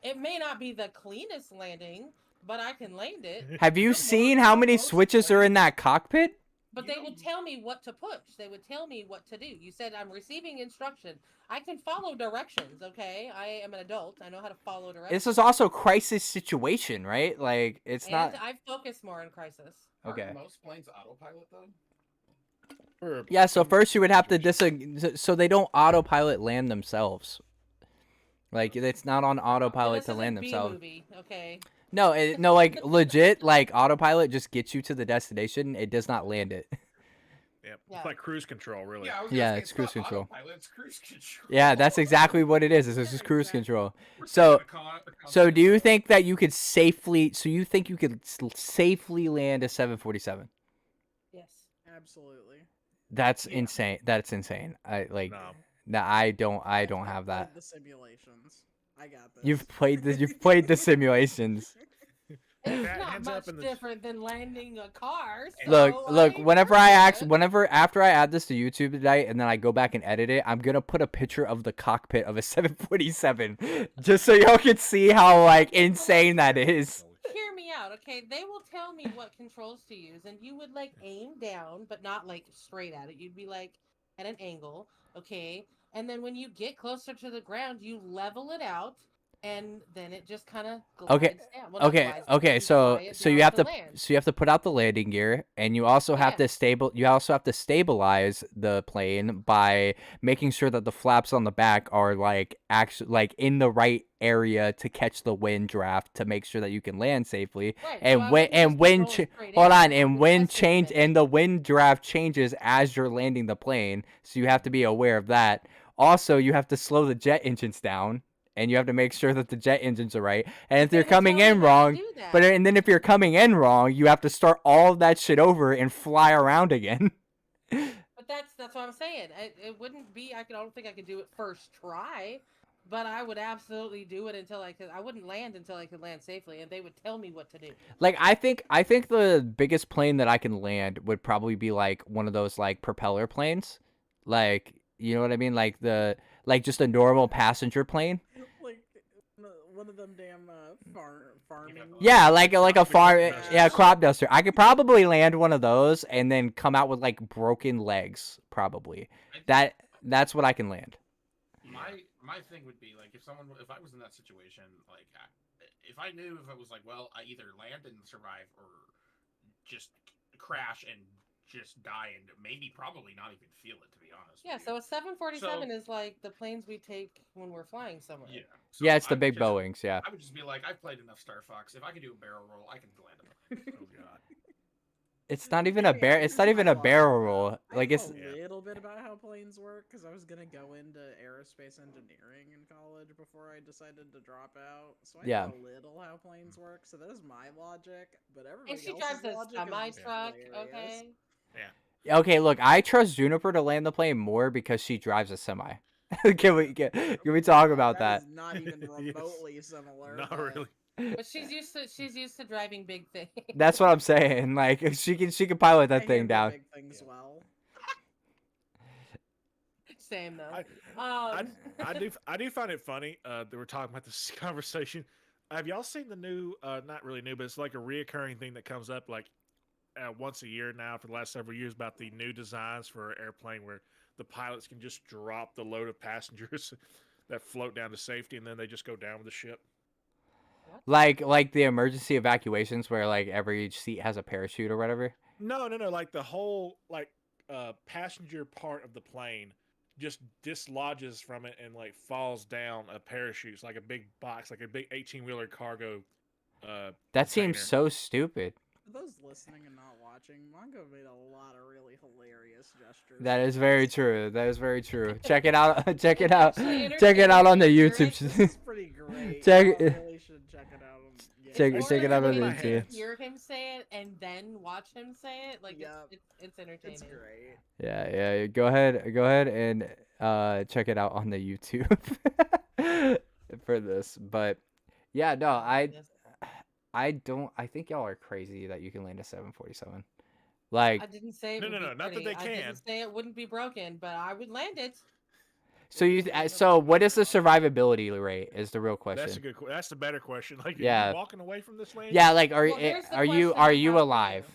it may not be the cleanest landing, but I can land it. Have you seen how many switches are in that cockpit? But they would tell me what to push. They would tell me what to do. You said I'm receiving instruction. I can follow directions, okay? I am an adult. I know how to follow directions. This is also crisis situation, right? Like, it's not. I focus more on crisis. Okay. Aren't most planes autopilot though? Or Yeah, so first you would have to so they don't autopilot land themselves. Like, it's not on autopilot This to is a land B themselves. movie, okay? No, no, like legit, like autopilot just gets you to the destination. It does not land it. Yep. Yeah. It's like cruise control, really. Yeah, I was Yeah, gonna say, it's cruise not control. autopilot, it's cruise control. Yeah, that's exactly what it is. It's just cruise control. We're So, taking a so do you concept. think that you could safely? So you think you could safely land a 747? Yes. Absolutely. That's Yeah. insane. That's insane. I like. No. No, I don't I've have played that. The simulations. I got this. You've played the simulations. It's Pat, not hands much up in the- different than landing a car. So Look. I Whenever heard that. after I add this to YouTube tonight, and then I go back and edit it, I'm gonna put a picture of the cockpit of a 747, just so y'all can see how like insane that is. Hear me out. Okay, they will tell me what controls to use, and you would like aim down, but not like straight at it. You'd be like at an angle, okay, and then when you get closer to the ground, you level it out, and then it just kind of Okay. glides down. Well, not Okay. glides down, Okay. you So fly it so you down have to to land. so you have to put out the landing gear, and you also have Yeah. to You also have to stabilize the plane by making sure that the flaps on the back are like actually like in the right area to catch the wind draft to make sure that you can land safely. Right. So And I when wouldn't just be rolling straight hold in. on, I and would wind test change everything. and the wind draft changes as you're landing the plane, so you have to be aware of that. Also, you have to slow the jet engines down, and you have to make sure that the jet engines are right. And if They you're would tell coming me in not to wrong, do that. and then if you're coming in wrong, you have to start all of that shit over and fly around again. But that's what I'm saying. It wouldn't be. I don't think I could do it first try, but I would absolutely do it until I could. I wouldn't land until I could land safely, and they would tell me what to do. Like I think the biggest plane that I can land would probably be like one of those like propeller planes. Like, you know what I mean? Like just a normal passenger plane. Like one of them damn farming. Yeah, like a Crop farm, duster. yeah, crop duster. I could probably land one of those and then come out with like broken legs, probably. That's what I can land. My thing would be like if I was in that situation, like if I knew if it was like, well, I either land and survive or just crash and just die and maybe probably not even feel it, to be honest. Yeah. with So you. a 747 is like the planes we take when we're flying somewhere. Yeah. Yeah, it's the I would big just- Boeings, yeah. I would just be like, I've played enough Star Fox. If I can do a barrel roll, I can land it. Oh god. It's not even a Maybe bear. I It's can not even a follow barrel up. roll. I Like know it's a little bit about how planes work because I was gonna go into aerospace engineering in college before I decided to drop out. So I Yeah. know a little how planes work. So that is my logic, but everybody And she else's drives a logic semi is just truck. hilarious. Okay. okay. Look, I trust Juniper to land the plane more because she drives a semi. Can we talk about that? That is not even Yes. remotely similar. Not but really. But she's used to driving big things. That's what I'm saying. Like she can pilot I that thing handle down. big things well. Same though. I do find it funny that we're talking about this conversation. Have y'all seen the new? Not really new, but it's like a reoccurring thing that comes up like once a year now for the last several years about the new designs for an airplane where the pilots can just drop the load of passengers that float down to safety, and then they just go down with the ship. Like the emergency evacuations where like every seat has a parachute or whatever. No. Like the whole passenger part of the plane just dislodges from it and like falls down a parachute. It's like a big box, like a big 18-wheeler cargo. That seems container. so stupid. For those listening and not watching, Mongo made a lot of really hilarious gestures. That is very true. That is very true. Check it out. Check it It's out. actually Check it out on the entertaining. YouTube. This is pretty great. Check- Y'all really should check it out. Check- It's check it more out on entertaining the to YouTube. hear him say it and then watch him say it. Like Yep. it's entertaining. It's great. Yeah. Go ahead and check it out on the YouTube for this. But yeah, no, I think y'all are crazy that you can land a 747. Like, I didn't say it No, would be not that pretty. they I can. didn't say it wouldn't be broken, but I would land it. so what is the survivability rate is the real question. That's a good. That's the better question. Like, Yeah. are you walking away from this land? Yeah, like Well, here's the are you question I have for alive?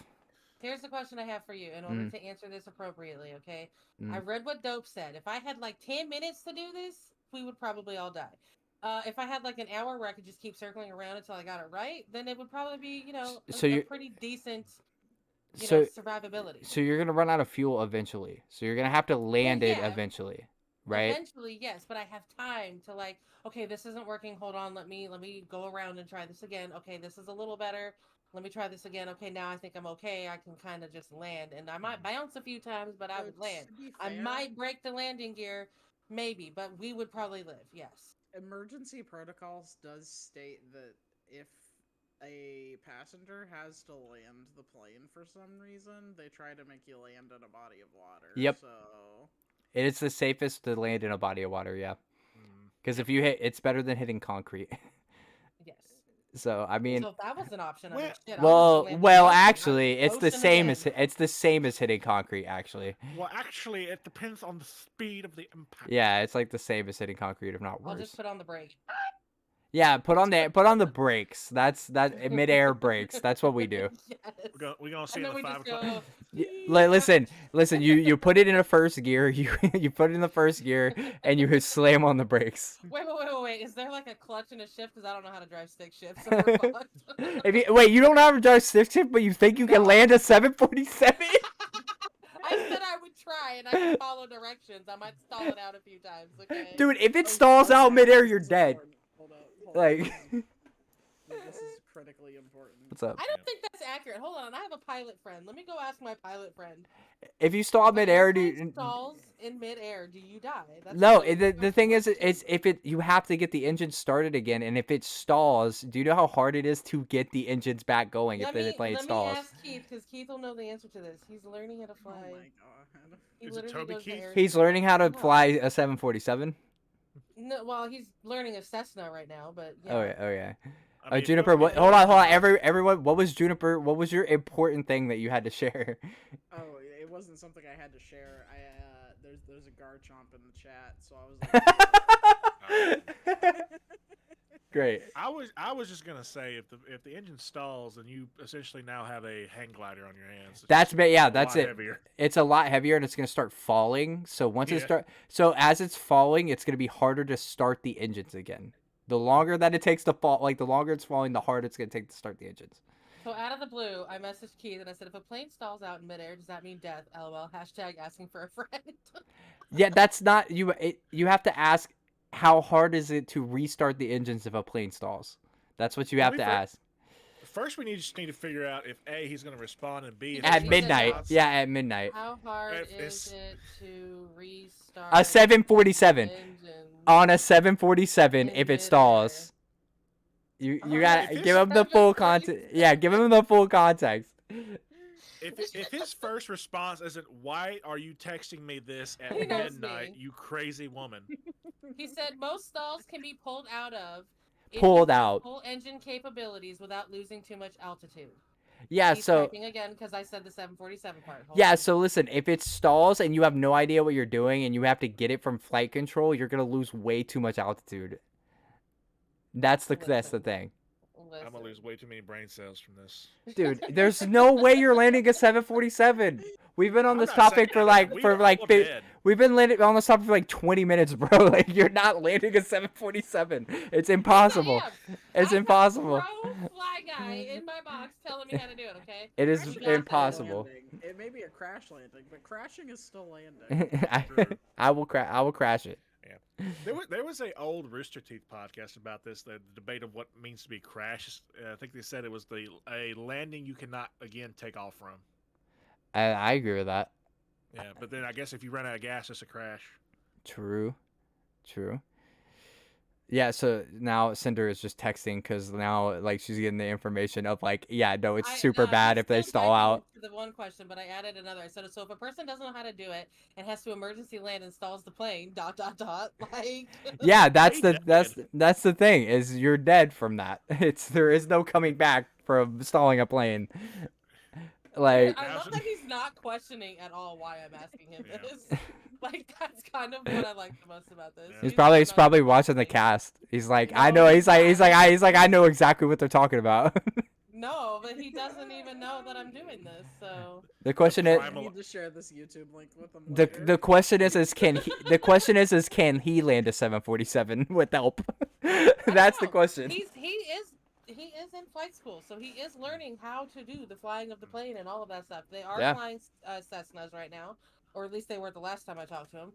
Here's the question I have for you in order to answer this appropriately, okay? I read what Dope said. If I had like 10 minutes to do this, we would probably all die. If I had like an hour where I could just keep circling around until I got it right, then it would probably be, So a you're- pretty decent, So survivability. so you're gonna run out of fuel eventually. So you're gonna have to land it yeah. eventually, right? Eventually, yes, but I have time to like, okay, this isn't working. Hold on, let me go around and try this again. Okay, this is a little better. Let me try this again. Okay, now I think I'm okay. I can kind of just land, and I might bounce a few times, but I would land. To be I fair, might break the landing gear, maybe, but we would probably live. Yes. Emergency protocols does state that if a passenger has to land the plane for some reason, they try to make you land in a body of water. Yep. So It's the safest to land in a body of water, yeah. Because if you hit, it's better than hitting concrete. Yes. So I mean, So if that was an option, I mean, Well- shit, I would just land in the ocean. actually, I'd it's the ocean same again. as hitting concrete. Actually, Well, actually, it depends on the speed of the impact. yeah, it's like the same as hitting concrete, if not I'll worse. just put on the brake. Yeah, put on the brakes. That's midair brakes. That's what we do. Yes. We're gonna see And it then in we the just 5 o'clock. go. Listen. You put it in a first gear. You put it in the first gear, and you slam on the brakes. Wait. Is there like a clutch and a shift? Because I don't know how to drive stick shift, so we're fucked. Wait, you don't know how to drive stick shift, but you think you can land a 747? I said I would try and I can follow directions. I might stall it out a few times, okay? Dude, if it stalls out midair, you're This is dead. important. Hold up. Like, This is critically important. what's up? I don't think that's accurate. Hold on, I have a pilot friend. Let me go ask my pilot friend. If you stall midair, Airplane stalls in midair, do you die? That's no. a The thing is, question. it's if it you have to get the engine started again, and if it stalls, do you know how hard it is to get the engines back going if the plane let me stalls? ask Keith, because Keith will know the answer to this. He's learning how to Oh fly. my god. He Is it literally Toby goes to Keith? air He's school. learning how to No. fly a 747. No, well, he's learning a Cessna right now, but yeah. Oh yeah. I mean, Juniper, Toby what, Keith- hold on. Everyone, what was Juniper? What was your important thing that you had to share? Oh, it wasn't something I had to share. There's a Garchomp in the chat, so I was like, Great. I was just gonna say if the engine stalls, then you essentially now have a hang glider on your hands. It's That's just yeah, a that's lot it. heavier. It's a lot heavier and it's gonna start falling. So as it's falling, it's gonna be harder to start the engines again. The longer that it takes to fall, like the longer it's falling, the harder it's gonna take to start the engines. So out of the blue, I messaged Keith and I said, if a plane stalls out in midair, does that mean death? LOL. Hashtag asking for a friend. Yeah, that's not you. You have to ask how hard is it to restart the engines if a plane stalls. That's what you Well, have we to fir- ask. First, we just need to figure out if A, he's gonna respond, and B, if At At his midnight. response- Yeah, at midnight. How hard If is it's- it to restart A 747 engines on a 747 in if it midair? stalls. You Oh, gotta if give it's him the full context. Yeah, give him the full context. If his first response isn't "Why are you texting me this at He knows midnight, me. you crazy woman?" He said most stalls can be pulled out of if Pulled you have out. full engine capabilities without losing too much altitude. Yeah, He's so typing again because I said the 747 part. Hold yeah, on. so listen, if it stalls and you have no idea what you're doing and you have to get it from flight control, you're gonna lose way too much altitude. That's the Listen. thing. I'm gonna lose way too many brain cells from this. Dude, there's no way you're landing a 747. We've been on I'm this not topic saying for that. like We for all like dead. we've been on this topic for like 20 minutes, bro. Like you're not landing a 747. It's impossible. It's I impossible. Pro fly guy in my box telling me how to do it. Okay. It is Crashing got impossible. landing. It may be a crash landing, but crashing is still landing. I will crash it. There was a old Rooster Teeth podcast about this. The debate of what means to be crash. I think they said it was a landing you cannot again take off from. I agree with that. Yeah, but then I guess if you run out of gas, it's a crash. True. Yeah, so now Cinder is just texting because now like she's getting the information of like, yeah, no, it's super bad if they stall out. To the one question, but I added another. I said, so if a person doesn't know how to do it and has to emergency land and stalls the plane, ... Like. Yeah, that's Way that's the thing is you're dead from that. There is no coming back from stalling a plane. Like I love that he's not questioning at all why I'm asking him this. Like that's kind of what I like the most about this. Yeah. he's not probably watching the questioning. cast. He's like, No, I know. he's He's not. like, I know exactly what they're talking about. No, but he doesn't even know that I'm doing this. So The question is, I need to share this YouTube link with them the later. question is can he land a 747 with help? That's the No, question. he is in flight school, so he is learning how to do the flying of the plane and all of that stuff. They are Yeah. flying Cessnas right now, or at least they were the last time I talked to him.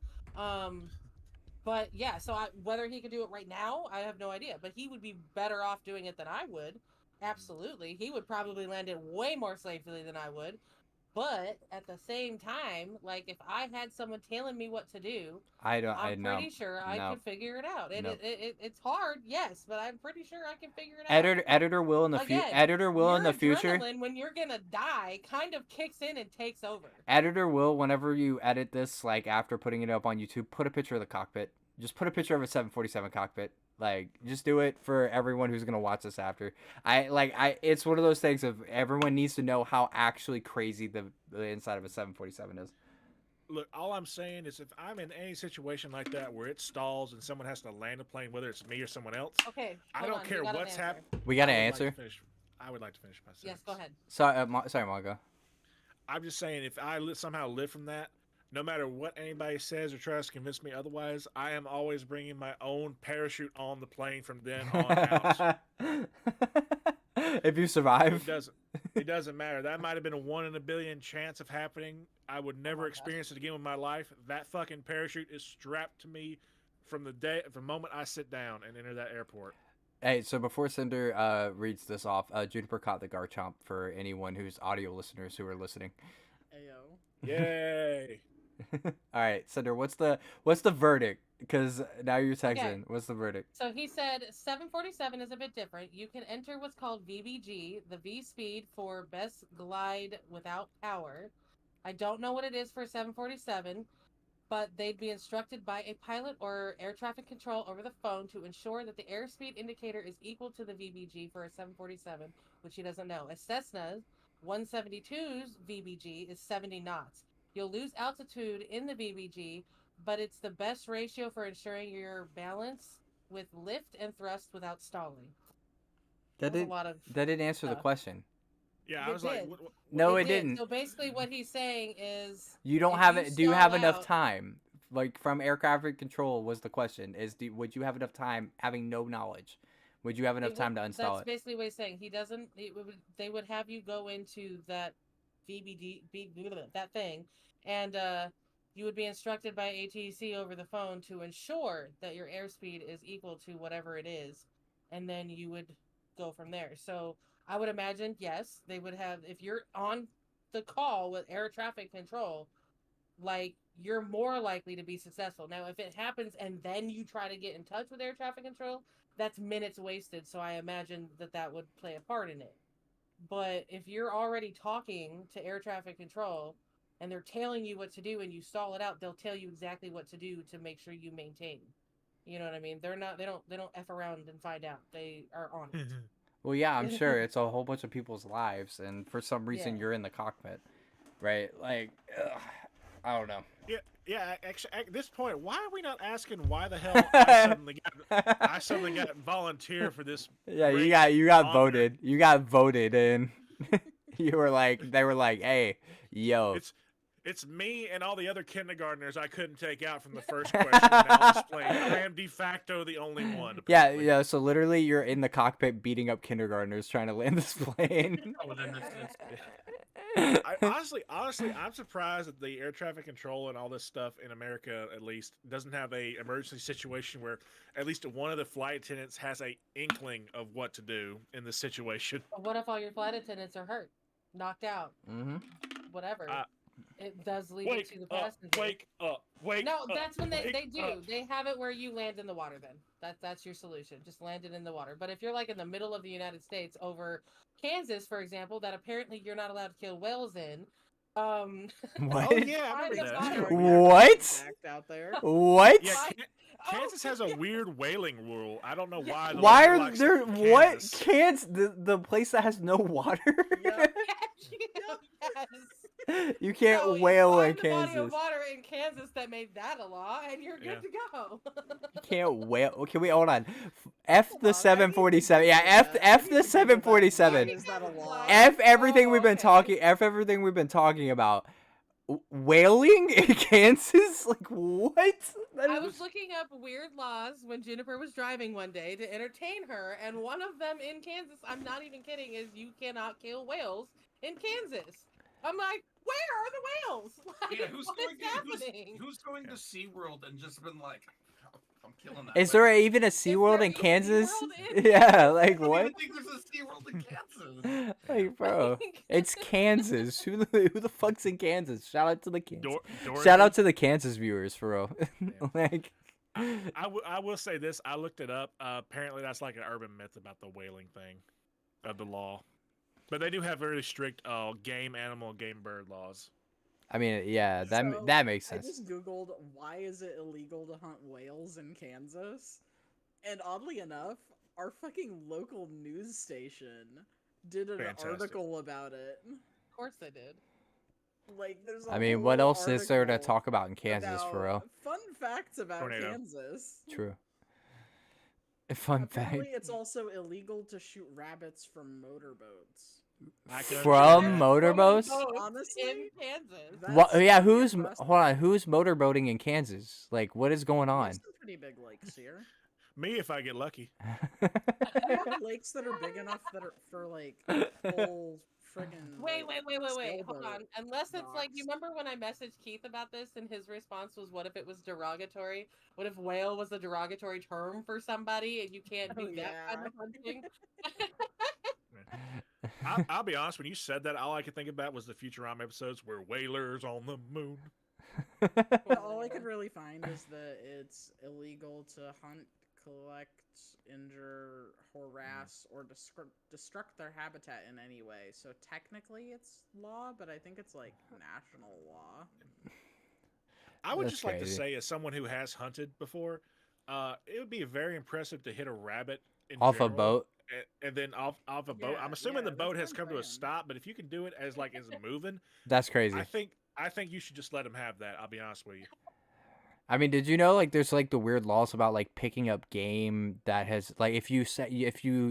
But yeah, so whether he could do it right now, I have no idea. But he would be better off doing it than I would. Absolutely, he would probably land it way more safely than I would. But at the same time, like if I had someone telling me what to do, I'm pretty sure I No. could figure it out. No. It's hard, yes, but I'm pretty sure I can figure it out. Editor will in the Again, editor will in the your future. adrenaline when you're gonna die kind of kicks in and takes over. Editor will, whenever you edit this, like after putting it up on YouTube, put a picture of the cockpit. Just put a picture of a 747 cockpit. Like, just do it for everyone who's gonna watch this after. It's one of those things of everyone needs to know how actually crazy the inside of a 747 is. Look, all I'm saying is if I'm in any situation like that where it stalls and someone has to land a plane, whether it's me or someone else, Okay, I hold don't on, care you got an what's answer. happening. We got an I answer. would like to finish my Yes, sentence. go ahead. Sorry, sorry, Mongo. I'm just saying, if I somehow live from that, no matter what anybody says or tries to convince me otherwise, I am always bringing my own parachute on the plane from then on out. If you survive. It doesn't matter. That might have been a 1 in a billion chance of happening. I would never my experience it again with my life. That fucking parachute is strapped to me from the moment I sit down and enter that airport. Hey, so before Cinder reads this off, Juniper caught the Garchomp for anyone who's audio listeners who are listening. Ayo. Yay! All right, Cinder, what's the verdict? Because now you're texting. Okay. What's the verdict? So he said 747 is a bit different. You can enter what's called VBG, the V speed for best glide without power. I don't know what it is for 747, but they'd be instructed by a pilot or air traffic control over the phone to ensure that the airspeed indicator is equal to the VBG for a 747, which he doesn't know. A Cessna 172's VBG is 70 knots. You'll lose altitude in the VBG, but it's the best ratio for ensuring your balance with lift and thrust without stalling. That was a didn't lot of that didn't answer the stuff. question. Yeah, It I was like, did. what, No, it did. didn't. So basically, what he's saying is, You don't if have you it. Do you have stall enough out- time? Like from air traffic control was the question. Would you have enough time having no knowledge? Would you have enough time to install That's it? basically what he's saying. He doesn't. They would have you go into that that thing, and you would be instructed by ATC over the phone to ensure that your airspeed is equal to whatever it is, and then you would go from there. So I would imagine, yes, they would have. If you're on the call with air traffic control, like you're more likely to be successful. Now, if it happens and then you try to get in touch with air traffic control, that's minutes wasted. So I imagine that would play a part in it. But if you're already talking to air traffic control and they're telling you what to do and you stall it out, they'll tell you exactly what to do to make sure you maintain. You know what I mean? They don't F around and find out. They are on it. Well, yeah, I'm sure it's a whole bunch of people's lives, and for some reason Yeah. you're in the cockpit, right? Like, I don't know. yeah. Actually, at this point, why are we not asking why the hell I suddenly got volunteer for this? Yeah, you great got honor? voted. You got voted in. They were like, hey, yo. It's me and all the other kindergartners I couldn't take out from the first question now displayed. I am de facto the only one. Yeah, apparently. yeah. So literally, you're in the cockpit beating up kindergartners trying to land this plane. Oh, then it's Honestly, I'm surprised that the air traffic control and all this stuff in America, at least, doesn't have a emergency situation where at least one of the flight attendants has a inkling of what to do in this situation. But what if all your flight attendants are hurt, knocked out, Mm-hmm. whatever? It does leave it to the Wake up! passenger. Wake up! Wake No, up! that's when they wake do. up. They have it where you land in the water. Then that's your solution. Just land it in the water. But if you're like in the middle of the United States, over Kansas, for example, that apparently you're not allowed to kill whales in. What? Oh yeah, I Find remember the that. water. What? Out there. What? Yeah, What? Kansas has a weird whaling rule. I don't know why. the Why lady are likes there what Kansas. Kansas the place that has no water? Yep. Yes. You can't So you whale in find the body Kansas. of water in Kansas that made that a law, and you're good Yeah. to go. You can't whale. Okay, wait, hold on. F Hold the on, 747. Yeah, F the 747. Is that a law? F everything Oh, we've been okay. talking. F everything we've been talking about. Whaling in Kansas? Like what? That I is- was looking up weird laws when Juniper was driving one day to entertain her, and one of them in Kansas, I'm not even kidding, is you cannot kill whales in Kansas. I'm like, where are the whales? Like, yeah, who's what going is happening? who's going to SeaWorld and just been like, I'm killing that. Is whale." there even a there SeaWorld in is a Kansas? SeaWorld in Yeah, like I don't what? even think there's a SeaWorld in Kansas. Like, bro, it's Kansas. Who the fuck's in Kansas? Shout out to the Kansas. Dorothy? Shout out to the Kansas viewers, for real. Like, I will say this. I looked it up. Apparently, that's like an urban myth about the whaling thing of the law. But they do have very strict game animal and game bird laws. I mean, yeah, that So, that makes I sense. just googled why is it illegal to hunt whales in Kansas, and oddly enough, our fucking local news station did an Fantastic. article about it. Of course they did. Like, there's a I mean, whole what else is there to article talk about in Kansas, for real? about fun facts about Tornado. Kansas. True. Fun fact. Apparently, it's also illegal to shoot rabbits from motorboats. I can From understand that. motorboats? Honestly, in Kansas. that's Yeah, pretty hold impressive. on, who's motorboating in Kansas? Like, what is going We on? have some pretty big lakes here. Me if I get lucky. We have lakes that are big enough that are for like full friggin' Wait, like, hold sailboat on. Unless it's like, you docks. remember when I messaged Keith about this and his response was, what if it was derogatory? What if whale was a derogatory term for somebody and you can't Oh, do that kind yeah. of hunting? I'll be honest. When you said that, all I could think about was the Futurama episodes where whalers on the moon. But all I could really find is that it's illegal to hunt, collect, injure, harass, or destruct their habitat in any way. So technically it's law, but I think it's like national law. I would That's just like to crazy. say, as someone who has hunted before, it would be very impressive to hit a rabbit in Off a general, boat? and then off a boat. Yeah, I'm assuming the that's boat what has I'm come to a saying. stop, but if you can do it as moving, That's crazy. I think you should just let them have that. I'll be honest with you. I mean, did you know like there's like the weird laws about like picking up game that has like if you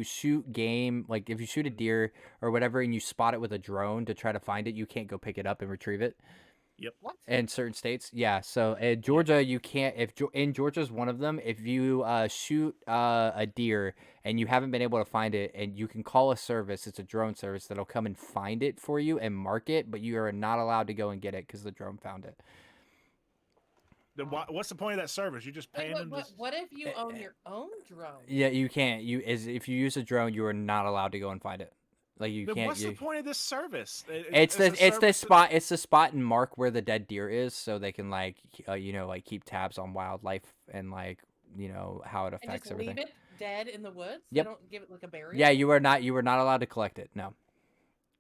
shoot game, like if you shoot a deer or whatever and you spot it with a drone to try to find it, you can't go pick it up and retrieve it. What? In certain states, yeah. So in Georgia, you can't. In Georgia's one of them, if you shoot a deer and you haven't been able to find it, and you can call a service, it's a drone service that'll come and find it for you and mark it, but you are not allowed to go and get it because the drone found it. Then what's the point of that service? You're just Wait, paying them. what if you own your own drone? Yeah, you can't. If you use a drone, you are not allowed to go and find it. Like you Then can't. what's the point of this service? It's the service spot. It's the spot and mark where the dead deer is, so they can like like keep tabs on wildlife and like how it And affects just everything. leave it dead in the woods? Yep. They don't give it like a burial? Yeah, you were not allowed to collect it. No.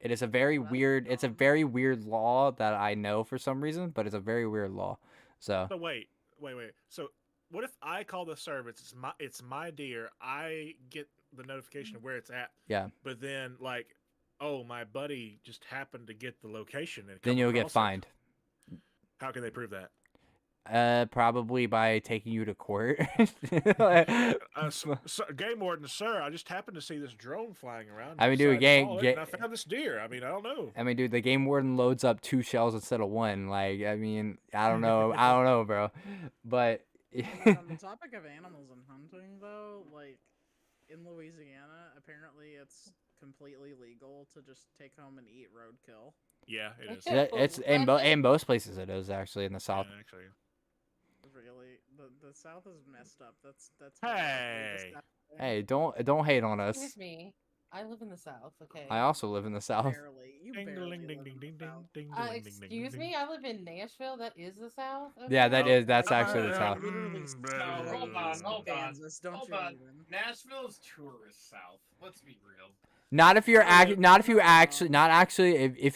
It is a very That's weird. It's a dumb. very weird law that I know for some reason, but it's a very weird law. So So wait. So what if I call the service? It's my deer. I get the notification of where it's at. yeah, But then oh, my buddy just happened to get the location and then come you'll get across it. fined. How can they prove that? Probably by taking you to court. Game warden, sir, I just happened to see this drone flying around. I mean, dude, and I found this deer. I mean, I don't know. I mean, dude, the game warden loads up 2 shells instead of 1. Like, I mean, I don't know. I don't know, bro. But On the topic of animals and hunting, though, like in Louisiana, apparently it's completely legal to just take home and eat roadkill. Yeah, it is. Yeah. it's in most places it is actually in the south. Yeah, actually. Really, the South is messed up. That's Hey. Hey, don't hate on us. Excuse me. I live in the South, okay? I also live in the south. Barely. You Ding barely ding ding live ding in ding the ding South. ding ding ding Excuse ding. me, I live in Nashville. That is the South. Yeah, okay? that's actually the Uh, south. Literally Mm, hold on, hold on, Kansas, don't hold you on. even. Nashville's tourist south. Let's be real. Not if you're if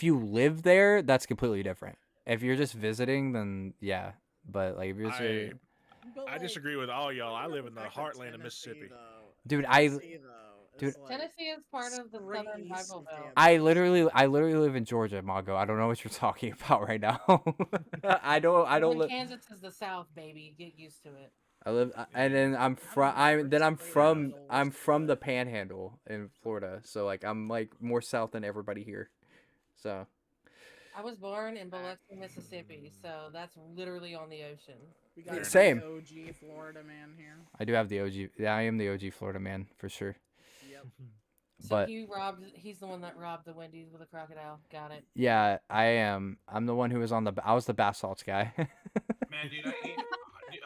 you live there, that's completely different. If you're just visiting, then yeah. But like if you're just, But, I like, disagree with all y'all. I live in the back to heartland of Tennessee, Mississippi. though. Dude, Tennessee, though, dude, is, like, Tennessee is part of the straight Southern east Bible of Belt. Kansas. I literally live in Georgia, Mago. I don't know what you're talking about right now. I don't When live. Kansas is the South, baby. Get used to it. I live, and then I'm from the Panhandle in Florida, so like I'm like more south than everybody here. So I was born in Biloxi, Mississippi, so that's literally on the ocean. We got Same. the OG Florida man here. I do have the OG. Yeah, I am the OG Florida man for sure. Yep. So But- he's the one that robbed the Wendy's with a crocodile. Got it. Yeah, I am. I'm the one who was I was the bath salts guy. Man, dude,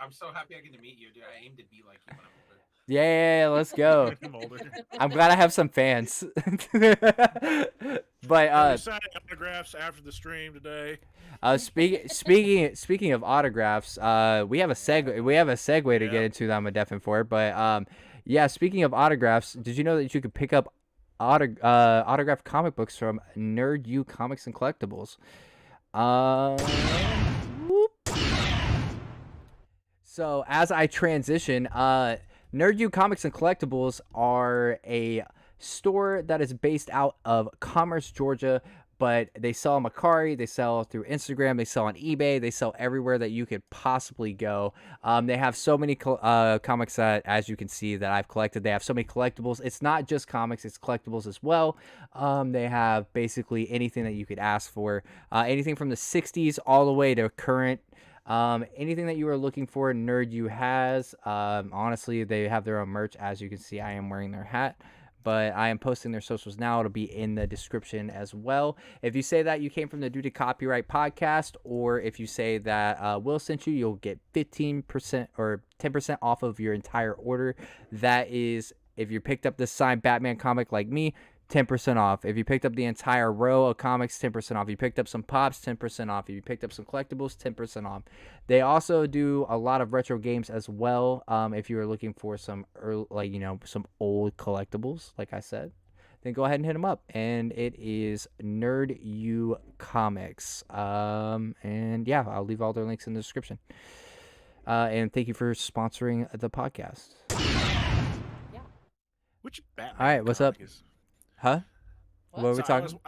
I'm so happy I get to meet you, dude. I aim to be like you when I'm older. Yeah, let's go. I'm older. I'm glad I have some fans. But I'll be signing autographs after the stream today. speaking of autographs, we have a segue to get into that I'm a deafin for. But yeah, speaking of autographs, did you know that you could pick up autographed comic books from Nerd U Comics and Collectibles? Whoop. So as I transition, Nerd U Comics and Collectibles are a store that is based out of Commerce, Georgia, but they sell on Macari, they sell through Instagram, they sell on eBay, they sell everywhere that you could possibly go. They have so many comics that, as you can see, that I've collected. They have so many collectibles. It's not just comics, it's collectibles as well. They have basically anything that you could ask for, anything from the 60s all the way to current. Anything that you are looking for, Nerd U has. Honestly, they have their own merch. As you can see, I am wearing their hat, but I am posting their socials now. It'll be in the description as well. If you say that you came from the Due to Copyright podcast, or if you say that Will sent you, you'll get 15% or 10% off of your entire order. That is, if you picked up this signed Batman comic like me, 10% off. If you picked up the entire row of comics, 10% off. If you picked up some pops, 10% off. If you picked up some collectibles, 10% off. They also do a lot of retro games as well. If you are looking for some early, some old collectibles, like I said, then go ahead and hit them up. And it is Nerd U Comics. And yeah, I'll leave all their links in the description. And thank you for sponsoring the podcast. Yeah. Which Batman? All right, what's up? Huh? What are we Sorry, talking?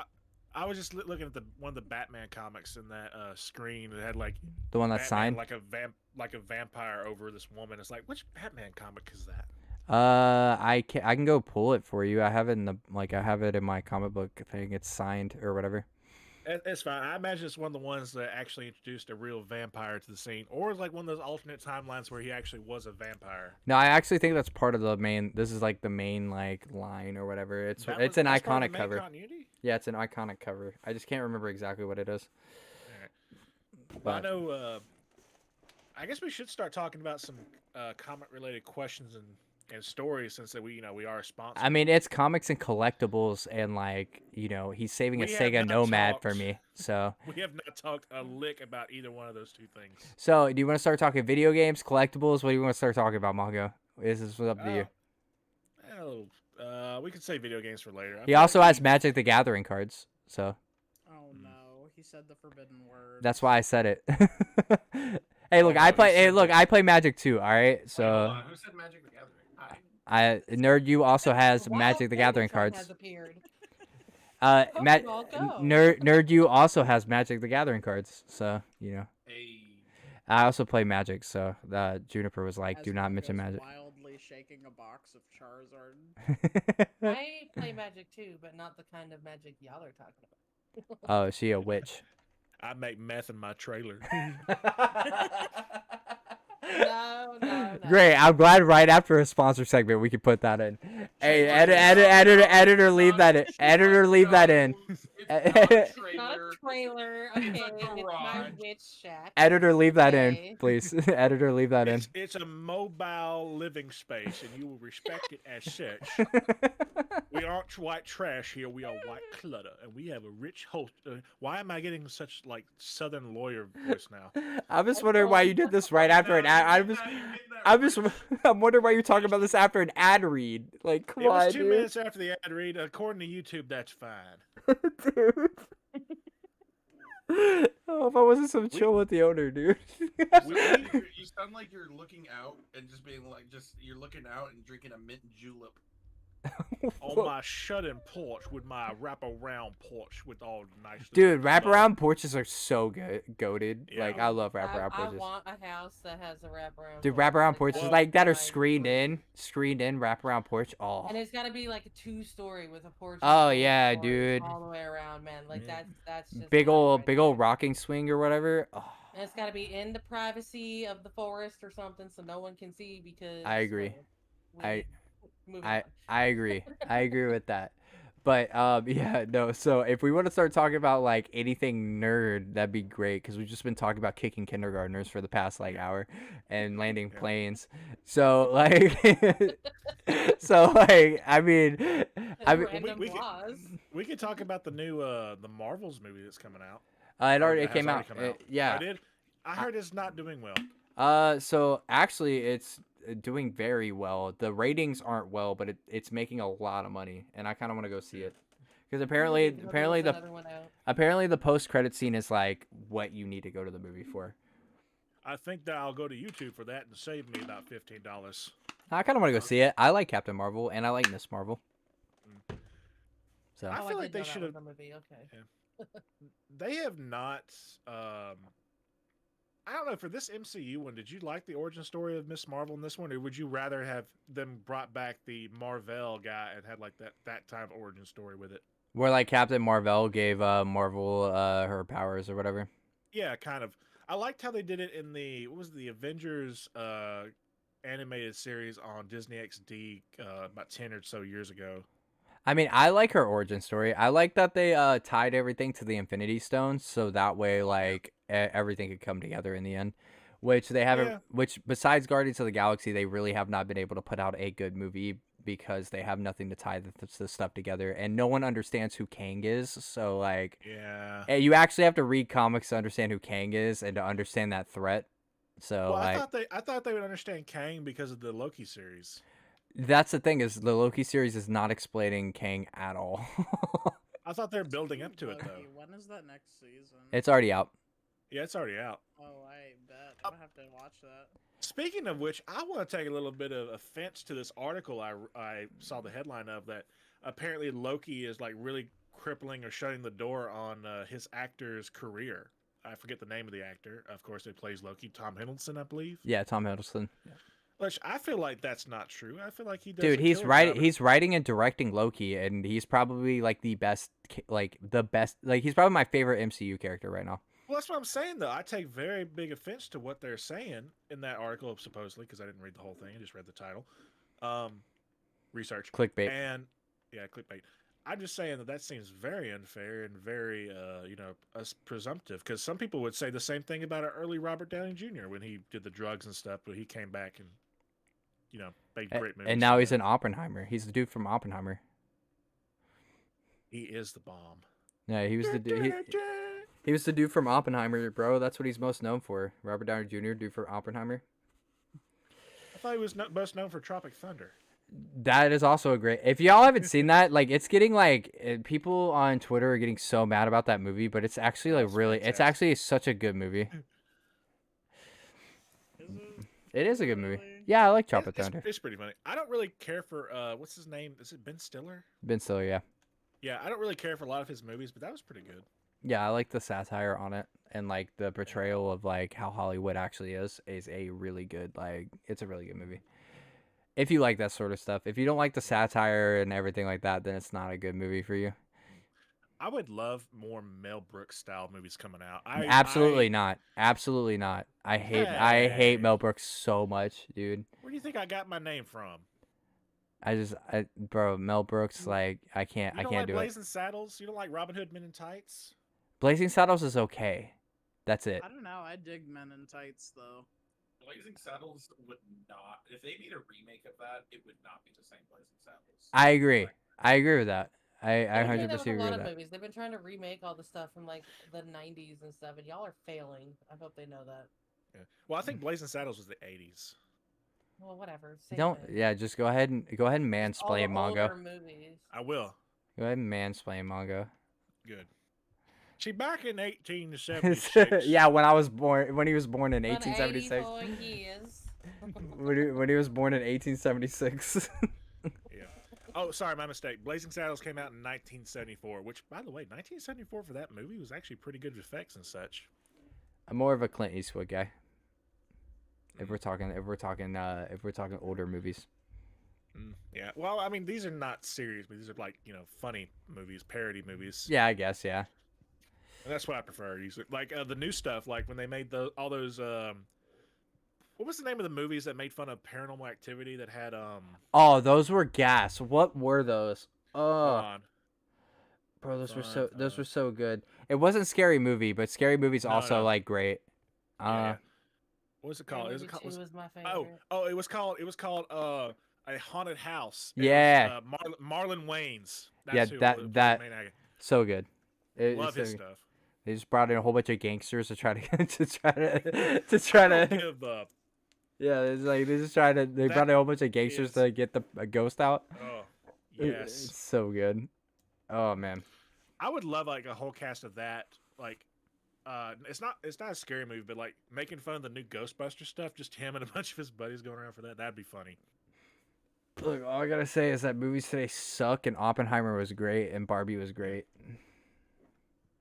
I was just looking at one of the Batman comics in that screen that had like The one that's Batman, signed? like a vampire over this woman. It's like, which Batman comic is that? I can go pull it for you. I have it in I have it in my comic book thing. It's signed or whatever. It's fine. I imagine it's one of the ones that actually introduced a real vampire to the scene, or it's like one of those alternate timelines where he actually was a vampire. No, I actually think that's part of the main. This is like the main line or whatever. It's an That's iconic part of the main cover. continuity? Yeah, it's an iconic cover. I just can't remember exactly what it is. Well, I know. I guess we should start talking about some comic-related questions and stories, since that we are a sponsor. I mean, it's comics and collectibles, and he's saving a We have Sega not Nomad for talked. me. So, We have not talked a lick about either one of those two things. do you want to start talking video games, collectibles? What do you want to start talking about, Mongo? This is up to you. We could say video games for later. I He feel also like has Magic the Gathering cards, so Oh no, he said the forbidden word. that's why I said it. Hey, look, I play Magic too. All right, Wait, hold so on. Who said Magic the Gathering? Nerd U also has Wow, Magic the Gathering Pandatron cards. Has appeared. Nerd U also has Magic the Gathering cards. So Hey. I also play Magic. So Juniper was like, As "Do not Mongo's mention Magic." Wildly shaking a box of Charizard. I play Magic too, but not the kind of Magic y'all are talking about. Oh, is she a witch? I make meth in my trailer. No. Great. I'm glad right after a sponsor segment we can put that in. Hey, editor, leave that in. Editor, leave that in. It's Not a trailer. Okay, it's my witch shack. Editor, leave that Okay. in, please. Editor, leave that in. It's a mobile living space, and you will respect it as such. We aren't white trash here. We are white clutter, and we have a rich host. Why am I getting such like Southern lawyer voice now? I'm just wondering why you did this right after an ad. I'm wondering why you're talking about this after an ad read. Like, come It on, was 2 dude. minutes after the ad read. According to YouTube, that's fine. Dude. Oh, if I wasn't so chill with the owner, dude. You sound like you're looking out and just being like, you're looking out and drinking a mint julep. On my shut-in porch with my wraparound porch with all nice. Dude, little stuff. wraparound porches are so good, goated. Yeah. Like, I love wraparound I porches. want a house that has a wraparound. Dude, porch. wraparound porches Well, like that are Like, screened in wraparound porch. Oh, And it's got to be like a 2-story with a porch. Oh, and yeah, 4 stories dude. All the way around, man. Like Yeah. that's just big life old right there. rocking swing or whatever. Oh, And it's got to be in the privacy of the forest or something, so no one can see because. I agree. Moving on. I agree. I agree with that. But yeah, no. So if we want to start talking about like anything nerd, that'd be great because we've just been talking about kicking kindergartners for the past like hour and landing Yeah. planes. So like, I mean, Random we could- laws. We could talk about the new the Marvels movie that's coming out. it Or already that has came already out. come Yeah. I did. I heard it's not doing well. So actually, it's doing very well. The ratings aren't well, but it's making a lot of money, and I kind of want to go see it because apparently the post credit scene is like what you need to go to the movie for. I think that I'll go to YouTube for that and save me about $15. I kind of want to go see it. I like Captain Marvel and I like Miss Marvel. So I Oh, feel like did they know that should was have. a movie. Okay. They have not. I don't know. For this MCU one, did you like the origin story of Miss Marvel in this one, or would you rather have them brought back the Marvel guy and had like that type of origin story with it? Where like Captain Marvel gave Marvel her powers or whatever. Yeah, kind of. I liked how they did it in the what was it, the Avengers animated series on Disney XD about 10 or so years ago. I mean, I like her origin story. I like that they tied everything to the Infinity Stones, so that way like everything could come together in the end. Which they haven't. Yeah. Which besides Guardians of the Galaxy, they really have not been able to put out a good movie because they have nothing to tie the stuff together, and no one understands who Kang is. So like, Yeah. you actually have to read comics to understand who Kang is and to understand that threat. So Well, like, I thought they would understand Kang because of the Loki series. that's the thing is the Loki series is not explaining Kang at all. I thought they were building up to it Loki, though. when is that next season? It's already out. Yeah, it's already out. Oh, I bet. I'll have to watch that. Speaking of which, I want to take a little bit of offense to this article I saw the headline of that apparently Loki is like really crippling or shutting the door on his actor's career. I forget the name of the actor. Of course, it plays Loki. Tom Hiddleston, I believe. Yeah, Tom Hiddleston. Which I feel like that's not true. I feel like he does. Dude, a he's killer writing. job. He's writing and directing Loki, and he's probably like the best. He's probably my favorite MCU character right now. Well, that's what I'm saying, though. I take very big offense to what they're saying in that article, supposedly, because I didn't read the whole thing. I just read the title. Research. Clickbait. And, yeah, clickbait. I'm just saying that seems very unfair and very, presumptive, because some people would say the same thing about our early Robert Downey Jr. when he did the drugs and stuff, but he came back and, made great movies. And now he's in Oppenheimer. He's the dude from Oppenheimer. He is the bomb. Yeah, he was the dude. He was the dude from Oppenheimer, bro. That's what he's most known for. Robert Downey Jr., dude for Oppenheimer. I thought he was most known for Tropic Thunder. That is also a great. If y'all haven't seen that, like, it's getting like people on Twitter are getting so mad about that movie, but it's actually like That's really, fantastic. it's actually such a good movie. Is it? It is a good movie. Really? Yeah, I like Tropic Thunder. It's pretty funny. I don't really care for what's his name? Is it Ben Stiller? Ben Stiller, yeah. Yeah, I don't really care for a lot of his movies, but that was pretty good. Yeah, I like the satire on it and like the portrayal of like how Hollywood actually is a really good it's a really good movie. If you like that sort of stuff. If you don't like the satire and everything like that, then it's not a good movie for you. I would love more Mel Brooks style movies coming out. Absolutely not. Absolutely not. I hate Hey. Mel Brooks so much, dude. Where do you think I got my name from? Bro, Mel Brooks, like I can't You don't do like it. Blazing Saddles? You don't like Robin Hood Men in Tights? Blazing Saddles is okay. That's it. I don't know. I dig Men in Tights though. Blazing Saddles would not. If they made a remake of that, it would not be the same Blazing Saddles. I agree. I agree with that. I They've been 100% doing that with agree a lot with of that. movies. They've been trying to remake all the stuff from like the 90s and stuff, and y'all are failing. I hope they know that. Yeah. Well, I think Blazing Saddles was the 80s. Well, whatever. Same Don't. thing. Yeah, just go ahead and Just all the mansplain Mongo. older movies. I will. Go ahead and mansplain Mongo. Good. See, back in 1876. Yeah, when he was born in Been 1876. 84 years. When he was born in 1876. Yeah. Oh, sorry, my mistake. Blazing Saddles came out in 1974, which, by the way, 1974 for that movie was actually pretty good effects and such. I'm more of a Clint Eastwood guy. If we're talking older movies. Yeah. Well, I mean, these are not serious, but these are like funny movies, parody movies. Yeah, I guess. Yeah. And that's what I prefer. Usually, like the new stuff, like when they made all those. What was the name of the movies that made fun of Paranormal Activity that had Oh, those were gas. What were those? hold Oh, on. bro, those were Fun, so so good. It wasn't Scary Movie, but Scary Movie's No, also no. like great. Yeah. What was it called? Movie 2 was my favorite. It was called A Haunted House. It Yeah. was, Marlon Wayans. Yeah, who that- was the that- main actor. So good. Love his stuff. They just brought in a whole bunch of gangsters to try to I try don't to. give up. Yeah, it's like they brought in a whole bunch of gangsters is- to get the ghost out. Oh, It's yes. so good. Oh man. I would love like a whole cast of that. Like, it's not a scary movie, but like making fun of the new Ghostbuster stuff. Just him and a bunch of his buddies going around for that. That'd be funny. Look, all I gotta say is that movies today suck, and Oppenheimer was great, and Barbie was great.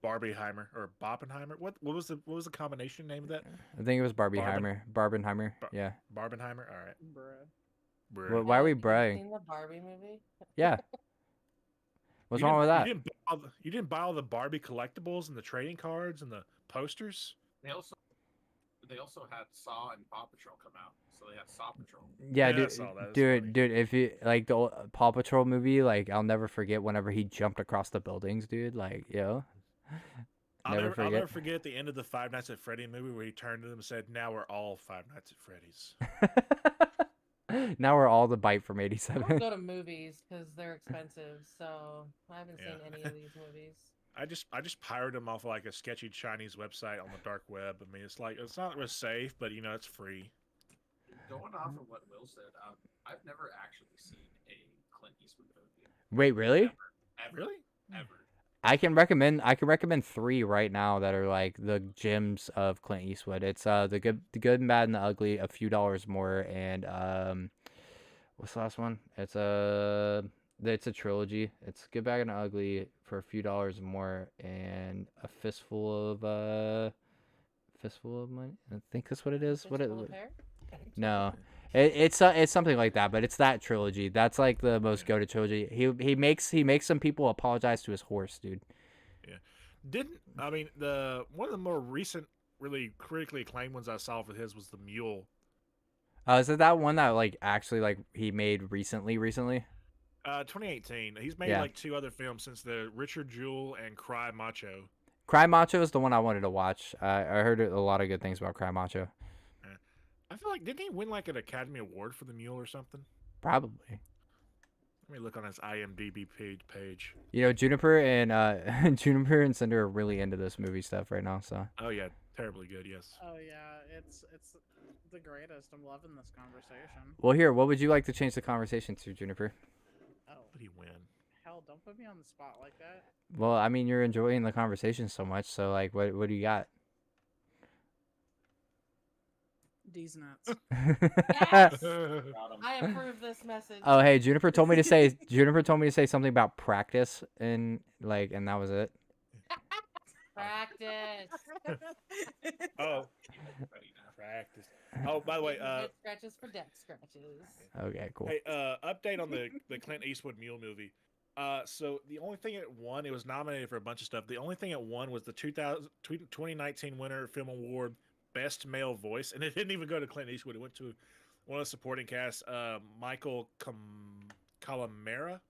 Barbieheimer or Boppenheimer. What was the combination name of that? I think it was Barbieheimer. Barbenheimer. Bar- Yeah. Barbenheimer. All right. Bruh. Bruh. Why are we Have you braying? seen the Barbie movie? Yeah. What's You wrong with that? You didn't buy all the Barbie collectibles and the trading cards and the posters. They also had Saw and Paw Patrol come out, so they had Saw Patrol. Yeah, Yeah, I dude, saw that. It's dude, funny. dude. If you like the old Paw Patrol movie, like I'll never forget whenever he jumped across the buildings, dude. Like, yo, I'll never I'll forget. never forget the end of the Five Nights at Freddy movie where he turned to them and said, "Now we're all Five Nights at Freddy's." Now we're all the bite from I don't '87. go to movies because they're expensive, so I haven't seen Yeah. any of these movies. I just pirated them off like a sketchy Chinese website on the dark web. I mean, it's not real safe, but it's free. Going off of what Will said, I've never actually seen a Clint Eastwood movie. Wait, really? Ever, Really? ever. I can recommend 3 right now that are like the gems of Clint Eastwood. It's the good, bad, and the ugly, A Few Dollars More, and what's the last one? It's a trilogy. It's Good, Bad, and Ugly, For a Few Dollars More, and a fistful of money. I think that's what it is. Fistful of Hair? No. It's something like that, but it's that trilogy. That's like the most go-to trilogy. He makes some people apologize to his horse, dude. I mean the one of the more recent, really critically acclaimed ones I saw for his was The Mule. Is it that one that like actually like he made recently? 2018. He's made Yeah. like 2 other films since the Richard Jewell and Cry Macho. Cry Macho is the one I wanted to watch. I heard a lot of good things about Cry Macho. I feel like didn't he win like an Academy Award for The Mule or something? Probably. Let me look on his IMDb page. You know, Juniper and Juniper and Cinder are really into this movie stuff right now. So Oh yeah, terribly good. Yes. Oh yeah, it's the greatest. I'm loving this conversation. well, here, what would you like to change the conversation to, Juniper? Oh Did he win? hell, don't put me on the spot like that. Well, I mean, you're enjoying the conversation so much, so like, what do you got? D's nuts. Yes! Got 'em. I approve this message. Oh, hey, Juniper told me to say something about practice and that was it. Practice. Oh, Ready now. practice. Oh, by the way, Head scratches for death scratches. Okay, cool. hey, update on the Clint Eastwood Mule movie. So the only thing it won, it was nominated for a bunch of stuff. The only thing it won was the 2019 winner Film Award, Best Male Voice, and it didn't even go to Clint Eastwood. It went to one of the supporting cast, Michael Calamera.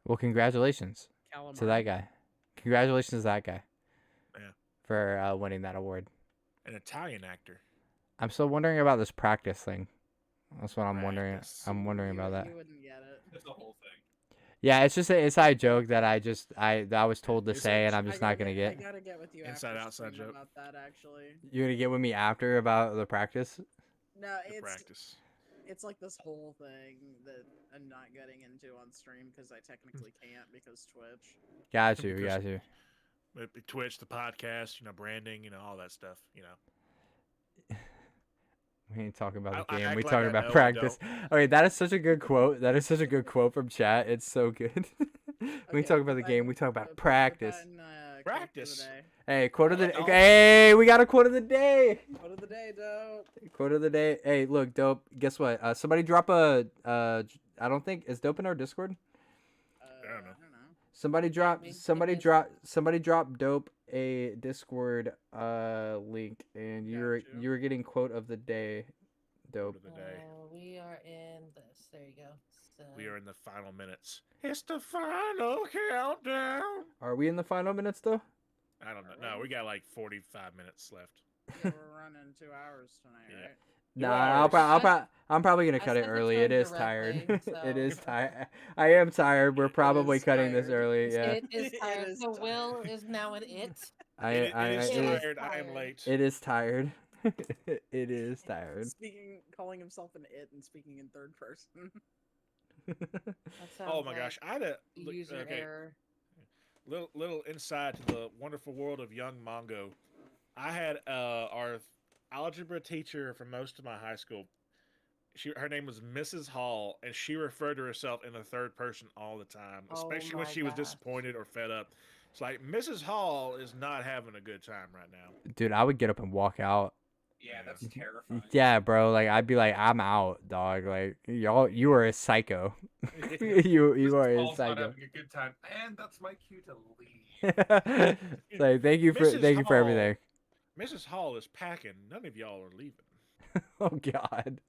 Well, congratulations to that guy. Congratulations to that guy. Yeah. For winning that award. An Italian actor. I'm still wondering about this practice thing. That's what I'm wondering. Practice. I'm wondering about that. You wouldn't get it. It's the whole thing. Yeah, it's just an inside joke that I was told to It's say, a- and I'm just not gonna I get. gotta get with you Inside after outside stream joke. about that. Actually, You're gonna get with me after about the practice. no, The it's practice. it's like this whole thing that I'm not getting into on stream because I technically can't because Twitch. Got you, Because- got you. Twitch, the podcast, branding, all that stuff, We ain't talking about the I game. act We like talking I about know and practice. Okay, that is such a good quote. That is such a good quote from chat. It's so good. We Okay, talk about put the that game. in- We talk put about that practice. in, quote for the Practice. day. Hey, quote of the Oh. hey, we got a quote of the day. Quote of the day, dope. Quote of the day. Hey, look, dope. Guess what? Somebody drop a I don't think is dope in our Discord. I don't know. Somebody drop me. somebody drop dope a Discord link, and Got you were getting quote of the day, dope. Quote of the day. We are in this. There you go. So, We are in the final minutes. It's the final countdown. Are we in the final minutes though? I don't know. No, we got like 45 minutes left. Yeah, we're running 2 hours tonight, Yeah. right? Nah, hours. I'm probably gonna I cut it sent the early. time It is directly, tired. so- It is tired. I am tired. We're It probably is cutting this tired. early. Yeah. It is It tired. is So tired. Will is now an it. It is it is tired. I am tired. late. It is tired. It is tired. Calling himself an it and speaking in third person. That Oh sounds my like gosh, I had a User okay, error. little insight to the wonderful world of young Mongo. I had our algebra teacher for most of my high school. Her name was Mrs. Hall, and she referred to herself in the third person all the time, Oh especially when my she was gosh. disappointed or fed up. It's like Mrs. Hall is not having a good time right now. Dude, I would get up and walk out. Yeah, that's terrifying. Yeah, bro. Like I'd be like, I'm out, dog. Like you are a psycho. you are a Paul's not psycho. having a good time, and that's my cue to leave. Like thank you for Mrs. everything. Mrs. Hall is packing. None of y'all are leaving. Oh God.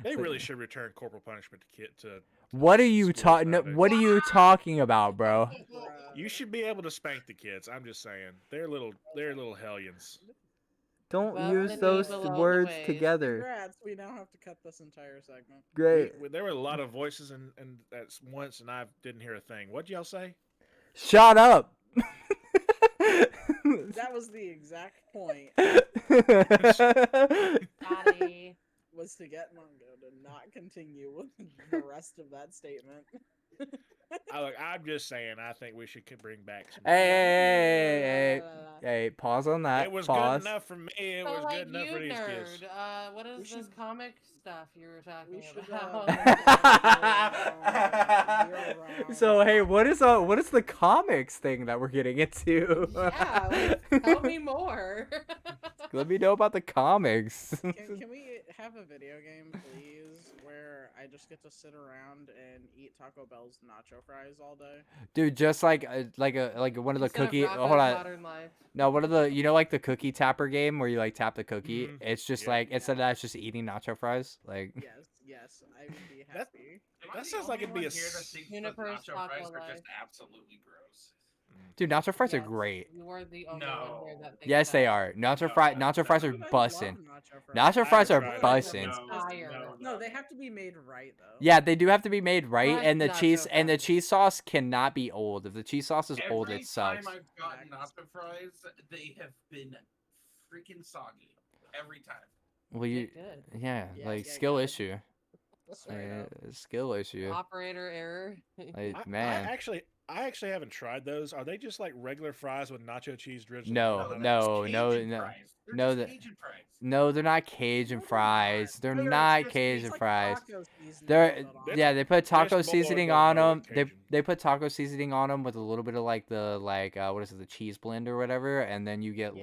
They really should return corporal punishment to What are you schools talking? nowadays. What are you talking about, bro? You should be able to spank the kids. I'm just saying. They're little hellions. Don't Well, use then those leave alone the words ways. together. Congrats, we now have to cut this entire segment. Great. There were a lot of voices and at once, and I didn't hear a thing. What'd y'all say? Shut up. That was the exact point, Body. was to get Mongo to not continue with the rest of that statement. I'm just saying. I think we should bring back some. Hey, pause on that. It was Pause. good enough for me. It So, was like, good enough you for these nerd, kids. what is We this should- comic stuff you were talking We should, about? So hey, what is the comics thing that we're getting into? Yeah, like, tell me more. Let me know about the comics. Can we have a video game, please, where I just get to sit around and eat Taco Bell's nacho fries all day? Dude, just like one of the Instead of cookie. Rocco's Hold on. Modern Life. No, one of the like the cookie tapper game where you like tap the cookie. Mhm. It's just Yeah. like instead of that, it's just eating nacho fries. Like, Yes, I would be That- happy. Am I That the sounds like only it'd be one a here that s- thinks Universe that nacho fries Taco are Life. just absolutely gross. dude, nacho fries are Yes, great. You were the only No. one here that thinks Yes, they that. are. Nacho No, fries no, fries are Dude, I bussin'. love nacho fries. Nacho fries are tried it. bussin'. Fire. No, they have to be made right though. Yeah, they do have to be made right, Fresh and the cheese nacho fries. cheese sauce cannot be old. If the cheese sauce is old, Every it sucks. time I've gotten nacho fries, they have been freaking soggy. Every time. Well, you, Good. yeah, Yeah, like yeah, skill good. issue, Straight up. skill issue. Operator error. Like, man, I actually haven't tried those. Are they just like regular fries with nacho cheese drizzled? No, on them? no, it's no, Cajun no. fries. They're No, just the- Cajun fries. no, they're not Cajun No, they're fries. not. They're They're not just- Cajun It's like fries. taco seasoning They're put on That's- yeah, they put taco that's more seasoning than on no them. Cajun. They put taco seasoning on them with a little bit of like the what is it, the cheese blend or whatever, and then you get Yeah.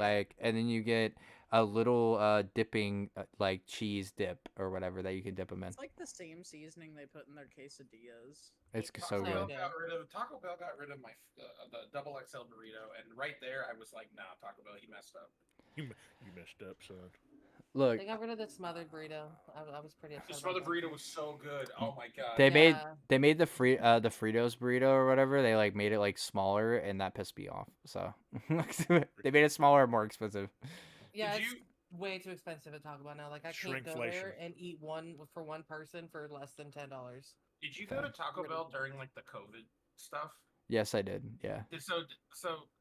a little dipping like cheese dip or whatever that you can dip them in. It's like the same seasoning they put in their quesadillas. It's so Taco good. Bell. Taco Bell got rid of my the double XL burrito, and right there I was like, nah, Taco Bell, he messed up. You messed up, son. Look, They got rid of the smothered burrito. I was pretty upset. The about smothered that. burrito was so good. Oh my god. they Yeah. made the Fritos burrito or whatever. They like made it like smaller, and that pissed me off. So they made it smaller and more expensive. Yeah, Did it's you- way too expensive at Taco Bell now. Like I can't go Shrinkflation. there and eat one for one person for less than $10. Did you go to Taco Bell during like the COVID stuff? Yes, I did. Yeah. So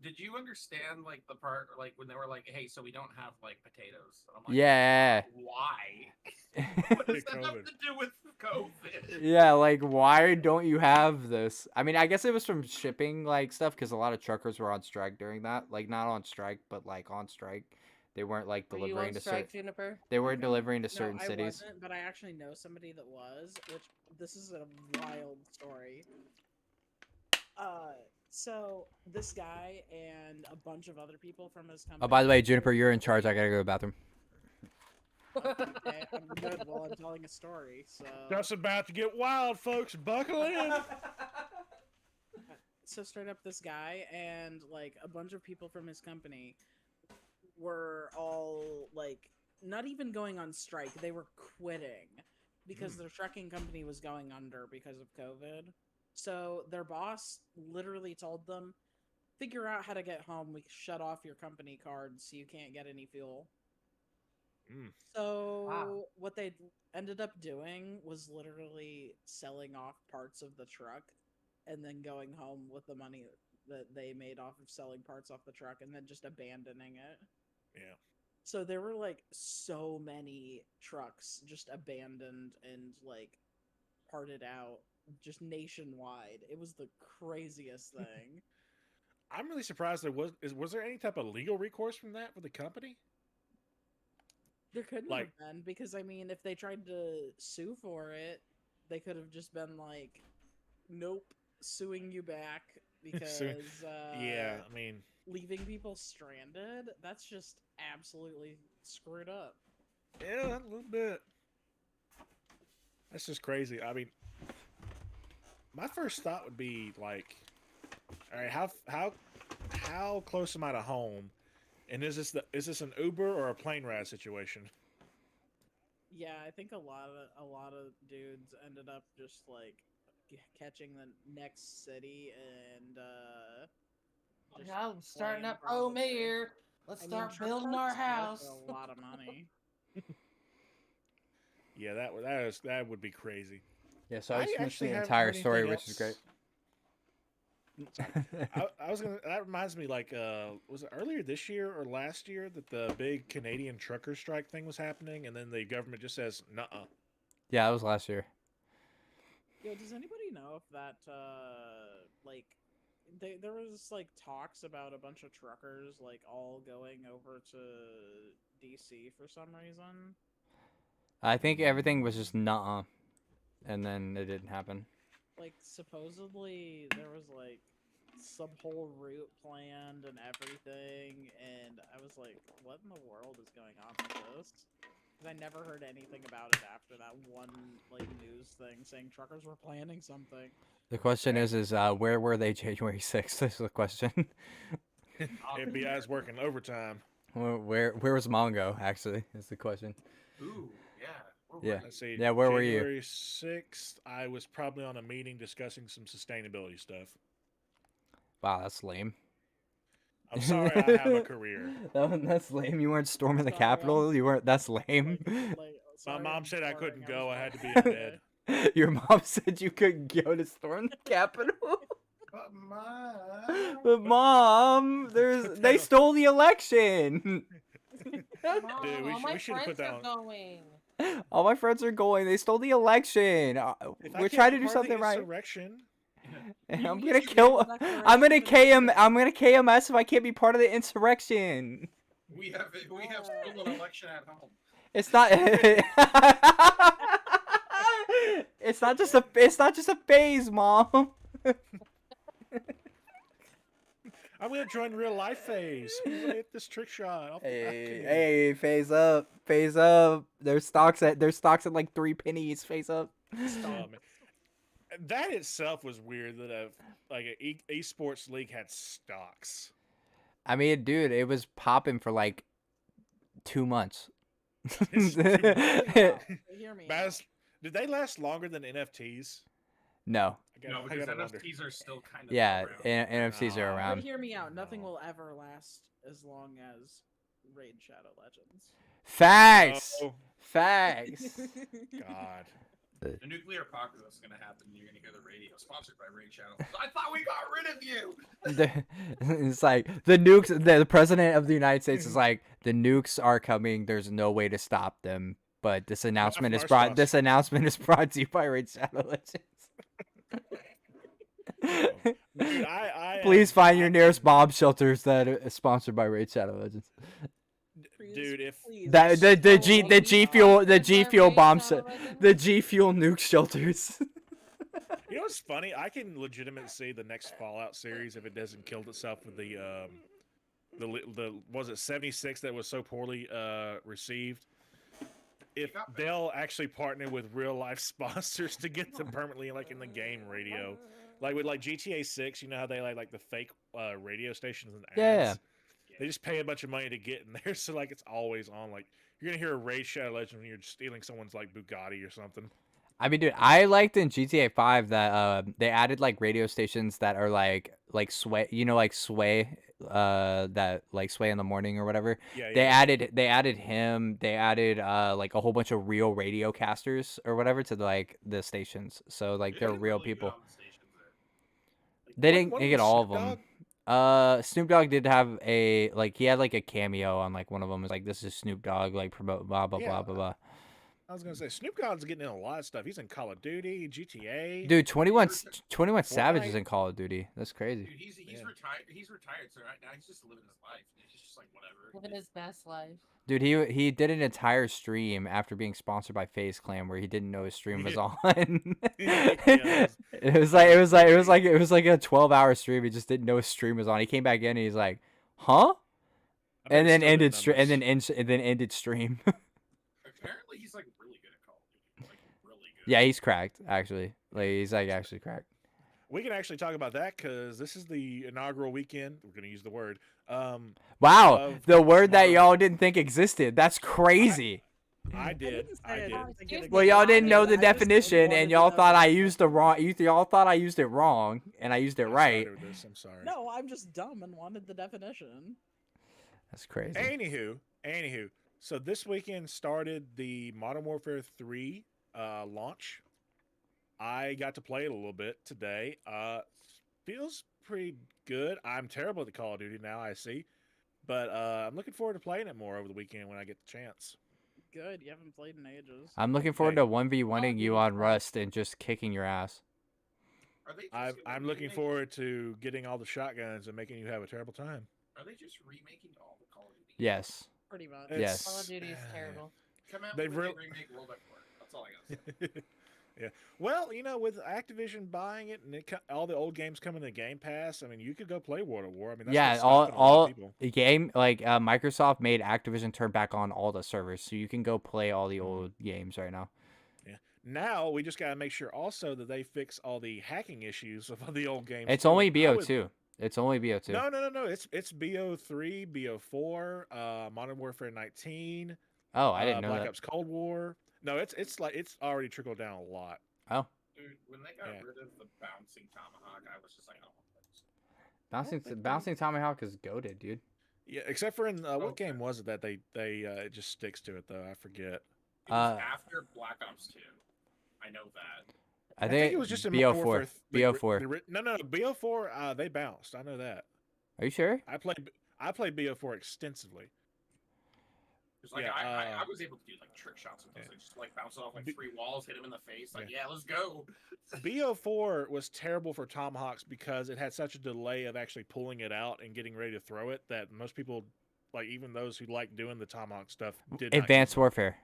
did you understand like the part like when they were like, hey, so we don't have like potatoes? And I'm like, Yeah. why? What does that have COVID. to do with COVID? Yeah, like why don't you have this? I mean, I guess it was from shipping like stuff because a lot of truckers were on strike during that. Like not on strike, but like on strike. They weren't like Were you delivering on to strike, certain. Juniper? They weren't delivering to certain no, I cities. wasn't, but I actually know somebody that was, which this is a wild story. So this guy and a bunch of other people from his company. Oh, by the way, Juniper, you're in charge. I gotta go to the bathroom. Okay, I'm good while I'm telling a story. So Just about to get wild, folks. Buckle in. so straight up, this guy and like a bunch of people from his company were all like not even going on strike. They were quitting because their trucking company was going under because of COVID. So their boss literally told them, figure out how to get home. We shut off your company cards so you can't get any fuel. Mm. So Wow. what they ended up doing was literally selling off parts of the truck and then going home with the money that they made off of selling parts off the truck and then just abandoning it. Yeah. So there were like so many trucks just abandoned and like parted out just nationwide. It was the craziest thing. I'm really surprised was there any type of legal recourse from that for the company? There couldn't Like- have been because I mean, if they tried to sue for it, they could have just been like, "Nope, suing you back because Yeah, I mean, leaving people stranded, that's just absolutely screwed up. yeah, a little bit. That's just crazy. I mean, my first thought would be like, all right, how close am I to home? And is this an Uber or a plane ride situation? Yeah, I think a lot of dudes ended up just like catching the next city and just Yeah, I'm starting flying up home probably. here. Let's I mean, start truck building our parks go house. for a lot of money. Yeah, that would be crazy. Yeah, so I just missed actually the haven't entire heard story, anything which is great. Sorry. I was gonna. That reminds me, like, was it earlier this year or last year that the big Canadian trucker strike thing was happening, and then the government just says, "Nuh-uh." Yeah, that was last year. Yo, does anybody know if that like there was like talks about a bunch of truckers like all going over to DC for some reason? I think everything was just nuh-uh, and then it didn't happen. Like supposedly there was like some whole route planned and everything, and I was like, what in the world is going on with this? Because I never heard anything about it after that one like news thing saying truckers were planning something. The question is where were they January 6th? Is the question. FBI's working overtime. Where was Mongo? Actually, is the question. Ooh, yeah. Yeah. Let's see. Yeah, where were you? January 6th, I was probably on a meeting discussing some sustainability stuff. Wow, that's lame. I'm sorry, I have a career. That's lame. You weren't storming the Sorry, Capitol. You weren't. That's lame. My My mom said I couldn't go. I had to be in dead. bed. Your mom said you couldn't go to storm the Capitol. But Mom, But mom, they stole the election. Mom, Dude, all my we should have put friends that are on. going. All my friends are going. They stole the election. If I We're can't trying be to do part of the something right. insurrection, And You I'm can gonna get your kill. declaration I'm gonna and KM. everything. I'm gonna KMS if I can't be part of the insurrection. we have still an election at home. It's not. It's not just a. It's not just a phase, mom. I'm gonna join real life phase. I'm gonna hit this trick shot. Off the back Hey, end. hey, phase up, phase up. There's stocks at like 3 pennies. Phase up. Oh, man. That itself was weird that an esports league had stocks. I mean, dude, it was popping for like 2 months. It's too Wow. Hear me out. Baz, did they last longer than NFTs? No. No, I because gotta wonder. NFTs are still kind of Yeah, around. NFTs are Oh. But around. hear me out. Nothing No. will ever last as long as Raid Shadow Legends. Facts. Oh, Facts. God. The nuclear apocalypse is going to happen. You're going to hear the radio sponsored by Raid Shadow. I thought we got rid of you. It's like the nukes. The president of the United States is like, the nukes are coming. There's no way to stop them. But this announcement is our brought. sponsor. This announcement is brought to you by Raid Shadow Legends. Dude, I Please find your nearest bomb shelters that are sponsored by Raid Shadow Legends. Dude, if That the G Fuel bombs Shadow Legends? the G Fuel nuke shelters. you know what's funny, I can legitimately see the next Fallout series if it doesn't kill itself with the was it 76 that was so poorly received. If they'll actually partner with real life sponsors to get them permanently like in the game radio, like with like GTA 6, you know how they like the fake radio stations and ads. Yeah. They just pay a bunch of money to get in there, so like it's always on. Like you're gonna hear a Raid Shadow Legend when you're stealing someone's like Bugatti or something. I mean, dude, I liked in GTA 5 that they added like radio stations that are like sway, like sway, that like sway in the morning or whatever. Yeah, They yeah. added him. They added like a whole bunch of real radio casters or whatever to like the stations. So like they're real people. They didn't What get was all of Snoop them. Dogg? Snoop Dogg did have he had like a cameo on like one of them. It's like, this is Snoop Dogg, like promote blah blah Yeah. blah blah blah. I was gonna say Snoop Dogg's getting in a lot of stuff. He's in Call of Duty, GTA. Dude, 21 Savage is Fortnite. in Call of Duty. That's crazy. Dude, he's Yeah. retired. He's retired, so right now he's just living his life. He's just like whatever. Living his best life. Dude, he did an entire stream after being sponsored by FaZe Clan where he didn't know his stream was on. Yeah, it was like a 12-hour stream. He just didn't know his stream was on. He came back in and he's like, "Huh?" I bet And he's then still doing ended stream numbers. and then ended stream. Apparently, he's like really good at Call of Duty. Like really good. Yeah, he's cracked actually. Like he's like actually cracked. We can actually talk about that because this is the inaugural weekend. We're gonna use the word. Wow, Of the word that Modern- y'all didn't think existed. That's crazy. I did. I did. Excuse me. Well, y'all didn't know the I just definition, wanted and to y'all know thought the I used the wrong. Y'all thought I used it wrong, and I used it I right. started with this, I'm sorry. No, I'm just dumb and wanted the definition. That's crazy. Anywho. So this weekend started the Modern Warfare 3 launch. I got to play it a little bit today. Feels pretty good. I'm terrible at the Call of Duty now, I see. But I'm looking forward to playing it more over the weekend when I get the chance. Good, you haven't played in ages. I'm looking forward Hey. to 1v1ing you on Rust and just kicking your ass. Are they? Just I'm looking forward to getting all the shotguns and making you have a terrible time. Are they just remaking all the Call of Duty? Yes. Pretty much. Yes. Call of Duty is terrible. Come out They've with a real- remake World at War. That's all I gotta say. Yeah. Well, with Activision buying it and all the old games coming to Game Pass, I mean, you could go play World at War. I mean, that's Yeah, what's stopping a lot all of people. the game like Microsoft made Activision turn back on all the servers, so you can go play all the old games right now. Now we just got to make sure also that they fix all the hacking issues of all the old games. It's too. only I would- BO2. It's only BO2. No. It's BO3, BO4, Modern Warfare 19. Oh, I didn't know Black that. Ops Cold War. No, it's already trickled down a lot. Oh, Dude, when they got Yeah. rid of the bouncing tomahawk, I was just like, I don't want to play this. bouncing Tomahawk is goated, dude. Yeah, except for in what Okay. game was it that they it just sticks to it though? I forget. It was Uh, after Black Ops 2. I know that. I think it was just in BO4. Modern Warfare BO4. No, BO4. They bounced. I know that. Are you sure? I played BO4 extensively. It's like Yeah, I was able to do like trick shots with those. yeah. Like, just like bounce off like B- 3 walls, hit him in the face. Like, yeah, let's go. BO4 was terrible for Tomahawks because it had such a delay of actually pulling it out and getting ready to throw it that most people, like even those who like doing the Tomahawk stuff, did not Advanced use it. Warfare.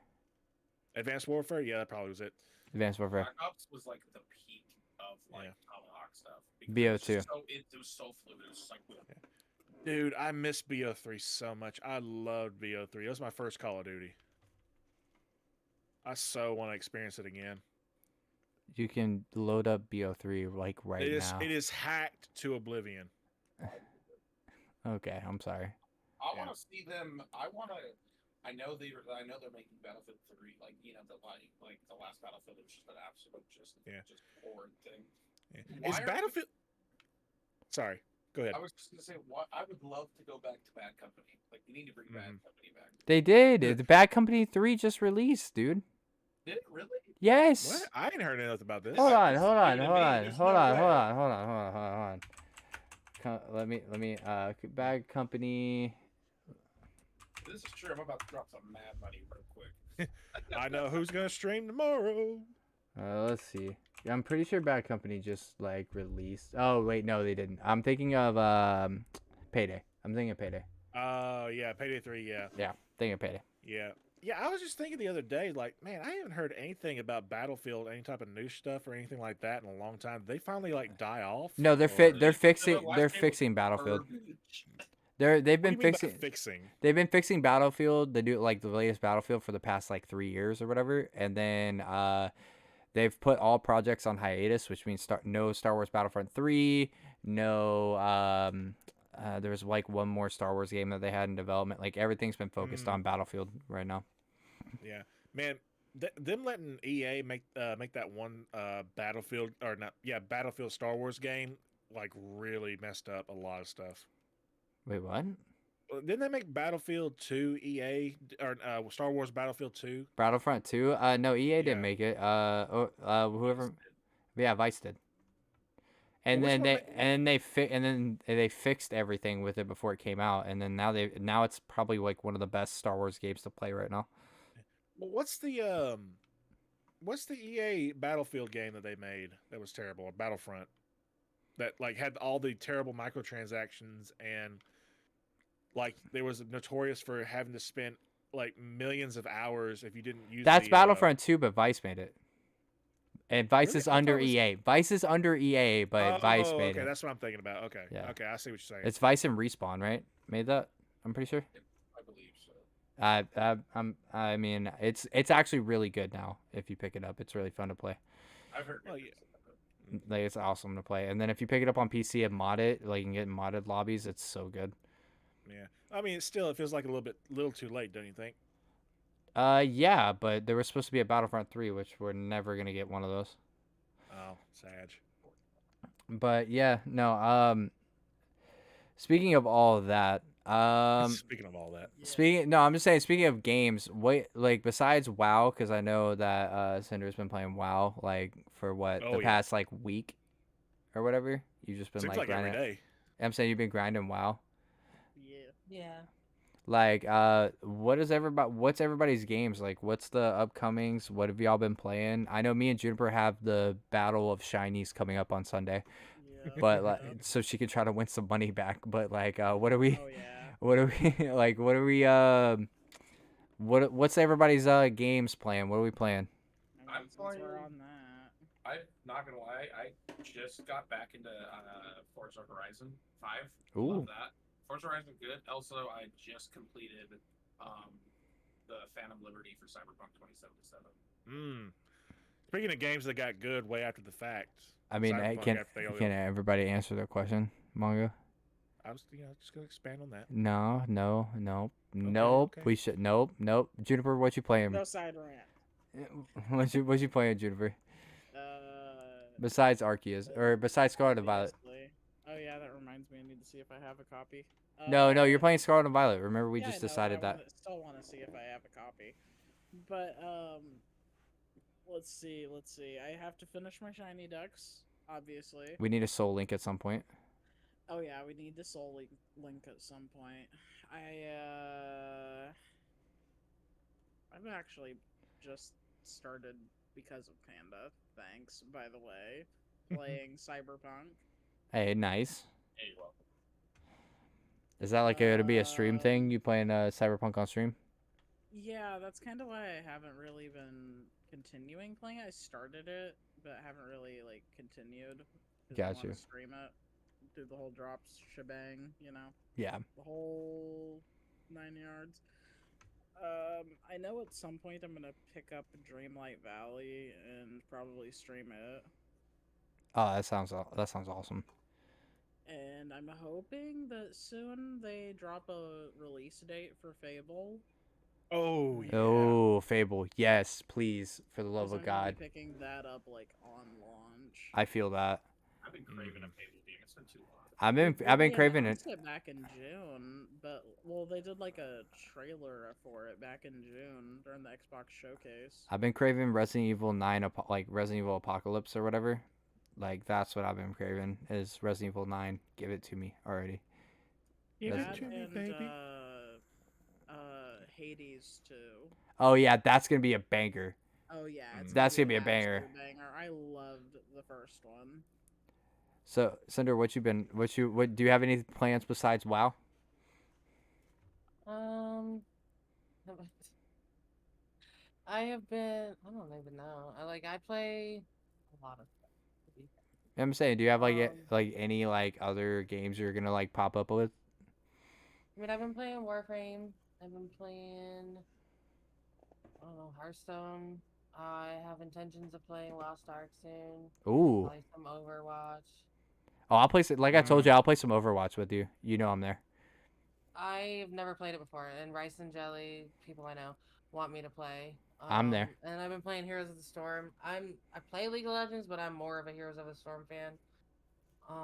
Advanced Warfare. Yeah, that probably was it. Advanced Warfare. Black Ops was like the peak of like Yeah. tomahawk stuff. because BO2. It was so fluid. It was just like, Dude, I miss BO3 so much. I loved BO3. It was my first Call of Duty. I so want to experience it again. You can load up BO3 like right now. It is hacked to oblivion. Okay, I'm sorry. I Yeah. want to see them. I know they're making Battlefield 3 like like the last Battlefield was just an absolute just horrid thing. Yeah. Why Is are Battlefield? Sorry, go ahead. I was just gonna say I would love to go back to Bad Company. Like we need to bring Bad Mhm. Company back. They did. The Bad Company 3 just released, dude. Did it really? Yes. What? I ain't heard anything about this. Hold on. There's no way. Let me Bad Company. This is true. I'm about to drop some mad money real quick. I know who's gonna stream tomorrow. Let's see. I'm pretty sure Bad Company just like released. Oh wait, no, they didn't. I'm thinking of Payday. I'm thinking of Payday. Yeah, Payday 3. Yeah, Yeah, thinking of Payday. yeah. I was just thinking the other day, like, man, I haven't heard anything about Battlefield, any type of new stuff or anything like that in a long time. Did they finally like die off? No, they're Or- they're fixing last they're game was fixing Battlefield. Garbage. They've What do been you mean by fixing fixing. they've been fixing Battlefield. They do like the latest Battlefield for the past like 3 years or whatever, and then they've put all projects on hiatus, which means no Star Wars Battlefront 3, no there was like one more Star Wars game that they had in development. Like everything's been focused on Battlefield right now. Yeah, man. Them letting EA make that one Battlefield or not? Yeah, Battlefield Star Wars game like really messed up a lot of stuff. Wait, what? Didn't they make Battlefield 2 EA or Star Wars Battlefield 2? Battlefront 2? No, EA didn't Yeah. make it. Whoever, yeah, Vice did. And Well, then which one they fixed everything with it before it came out, and then now it's probably like one of the best Star Wars games to play right now. Well, what's the EA Battlefield game that they made that was terrible? Battlefront that like had all the terrible microtransactions and like there was notorious for having to spend like millions of hours if you didn't use That's the Battlefront 2, but Vice made it. And Vice Really? is I thought under it was. EA. Vice is under EA, but Vice Oh, made okay, it. that's what I'm thinking about. Okay, Yeah. okay, I see what you're saying. It's Vice and Respawn, right? Made that? I'm pretty sure. I believe so. I mean, it's actually really good now. If you pick it up, it's really fun to play. I've heard. Oh, good yeah. things about it. Like, it's awesome to play. And then if you pick it up on PC and mod it, like you can get modded lobbies. It's so good. Yeah, I mean, it feels like a little too late, don't you think? Yeah, but there was supposed to be a Battlefront 3, which we're never gonna get one of those. Oh, sad. But yeah, no. Speaking of all of that, Speaking of all that, Yeah. no, I'm just saying. Speaking of games, what like besides WoW, because I know that Cinder's been playing WoW like for what Oh, the yeah. past like week or whatever. You've just been seems like like every grinding. day. I'm saying you've been grinding WoW. Yeah. Yeah. Like, what's everybody's games? Like, what's the upcomings? What have y'all been playing? I know me and Juniper have the Battle of Shinies coming up on Sunday, Yeah. but like, Yep. so she could try to win some money back. But like, what are we? Oh yeah. What are we like? What are we? What's everybody's games playing? What are we playing? I mean, I'm since we're playing- on that. I'm not gonna lie. I just got back into Forza Horizon 5. Ooh. Love that. Forza Horizon good. Also, I just completed the Phantom Liberty for Cyberpunk 2077. Speaking of games that got good way after the fact, I mean, Cyberpunk can after they can everybody answer their question, Mongo? I was just gonna expand on that. No. Nope. okay. We should. Nope. Juniper, what you playing? No side rant. What you playing, Juniper? Uh. Besides Arceus, or besides Scarlet and Violet? obviously. Oh yeah, that reminds me. I need to see if I have a copy. No, you're playing Scarlet and Violet. Remember, we Yeah, just I know, but decided I that. still want to see if I have a copy. But let's see. I have to finish my shiny ducks, obviously. We need a soul link at some point. Oh yeah, we need the soul link at some point. I've actually just started because of Panda. Thanks, by the way, playing Cyberpunk. Hey, nice. Hey, well, Is that like gonna be a stream thing? You playing Cyberpunk on stream? Yeah, that's kind of why I haven't really been continuing playing. I started it, but haven't really like continued. 'Cause I Got wanna you. stream it, do the whole drops shebang, you know, Yeah. the whole 9 yards. I know at some point I'm gonna pick up Dreamlight Valley and probably stream it. Oh, that sounds awesome. And I'm hoping that soon they drop a release date for Fable. Oh yeah. Oh, Fable, yes, please, for the love 'cause of I'm gonna God. be picking that up like on launch. I feel that. I've been craving a Fable game. It's been too long. I've been They craving it. announced it back in June, but well, they did like a trailer for it back in June during the Xbox showcase. I've been craving Resident Evil 9, like Resident Evil Apocalypse or whatever. Like that's what I've been craving is Resident Evil 9. Give it to me already. Give That it to me, and baby. Hades too. Oh yeah, that's gonna be a banger. Oh yeah, it's That's gonna be a an banger. absolute banger. I loved the first one. So, Cinder, what do you have any plans besides WoW? I have been. I don't even know. I play a lot of stuff. to be fair. I'm saying, do you have Um, like any like other games you're gonna like pop up with? I mean, I've been playing Warframe. I've been playing. I don't know, Hearthstone. I have intentions of playing Lost Ark soon. Ooh. Play some Overwatch. Oh, I'll play like I told you, I'll play some Overwatch with you. You know I'm there. I've never played it before, and Rice and Jelly, people I know, want me to play. I'm there. And I've been playing Heroes of the Storm. I play League of Legends, but I'm more of a Heroes of the Storm fan. You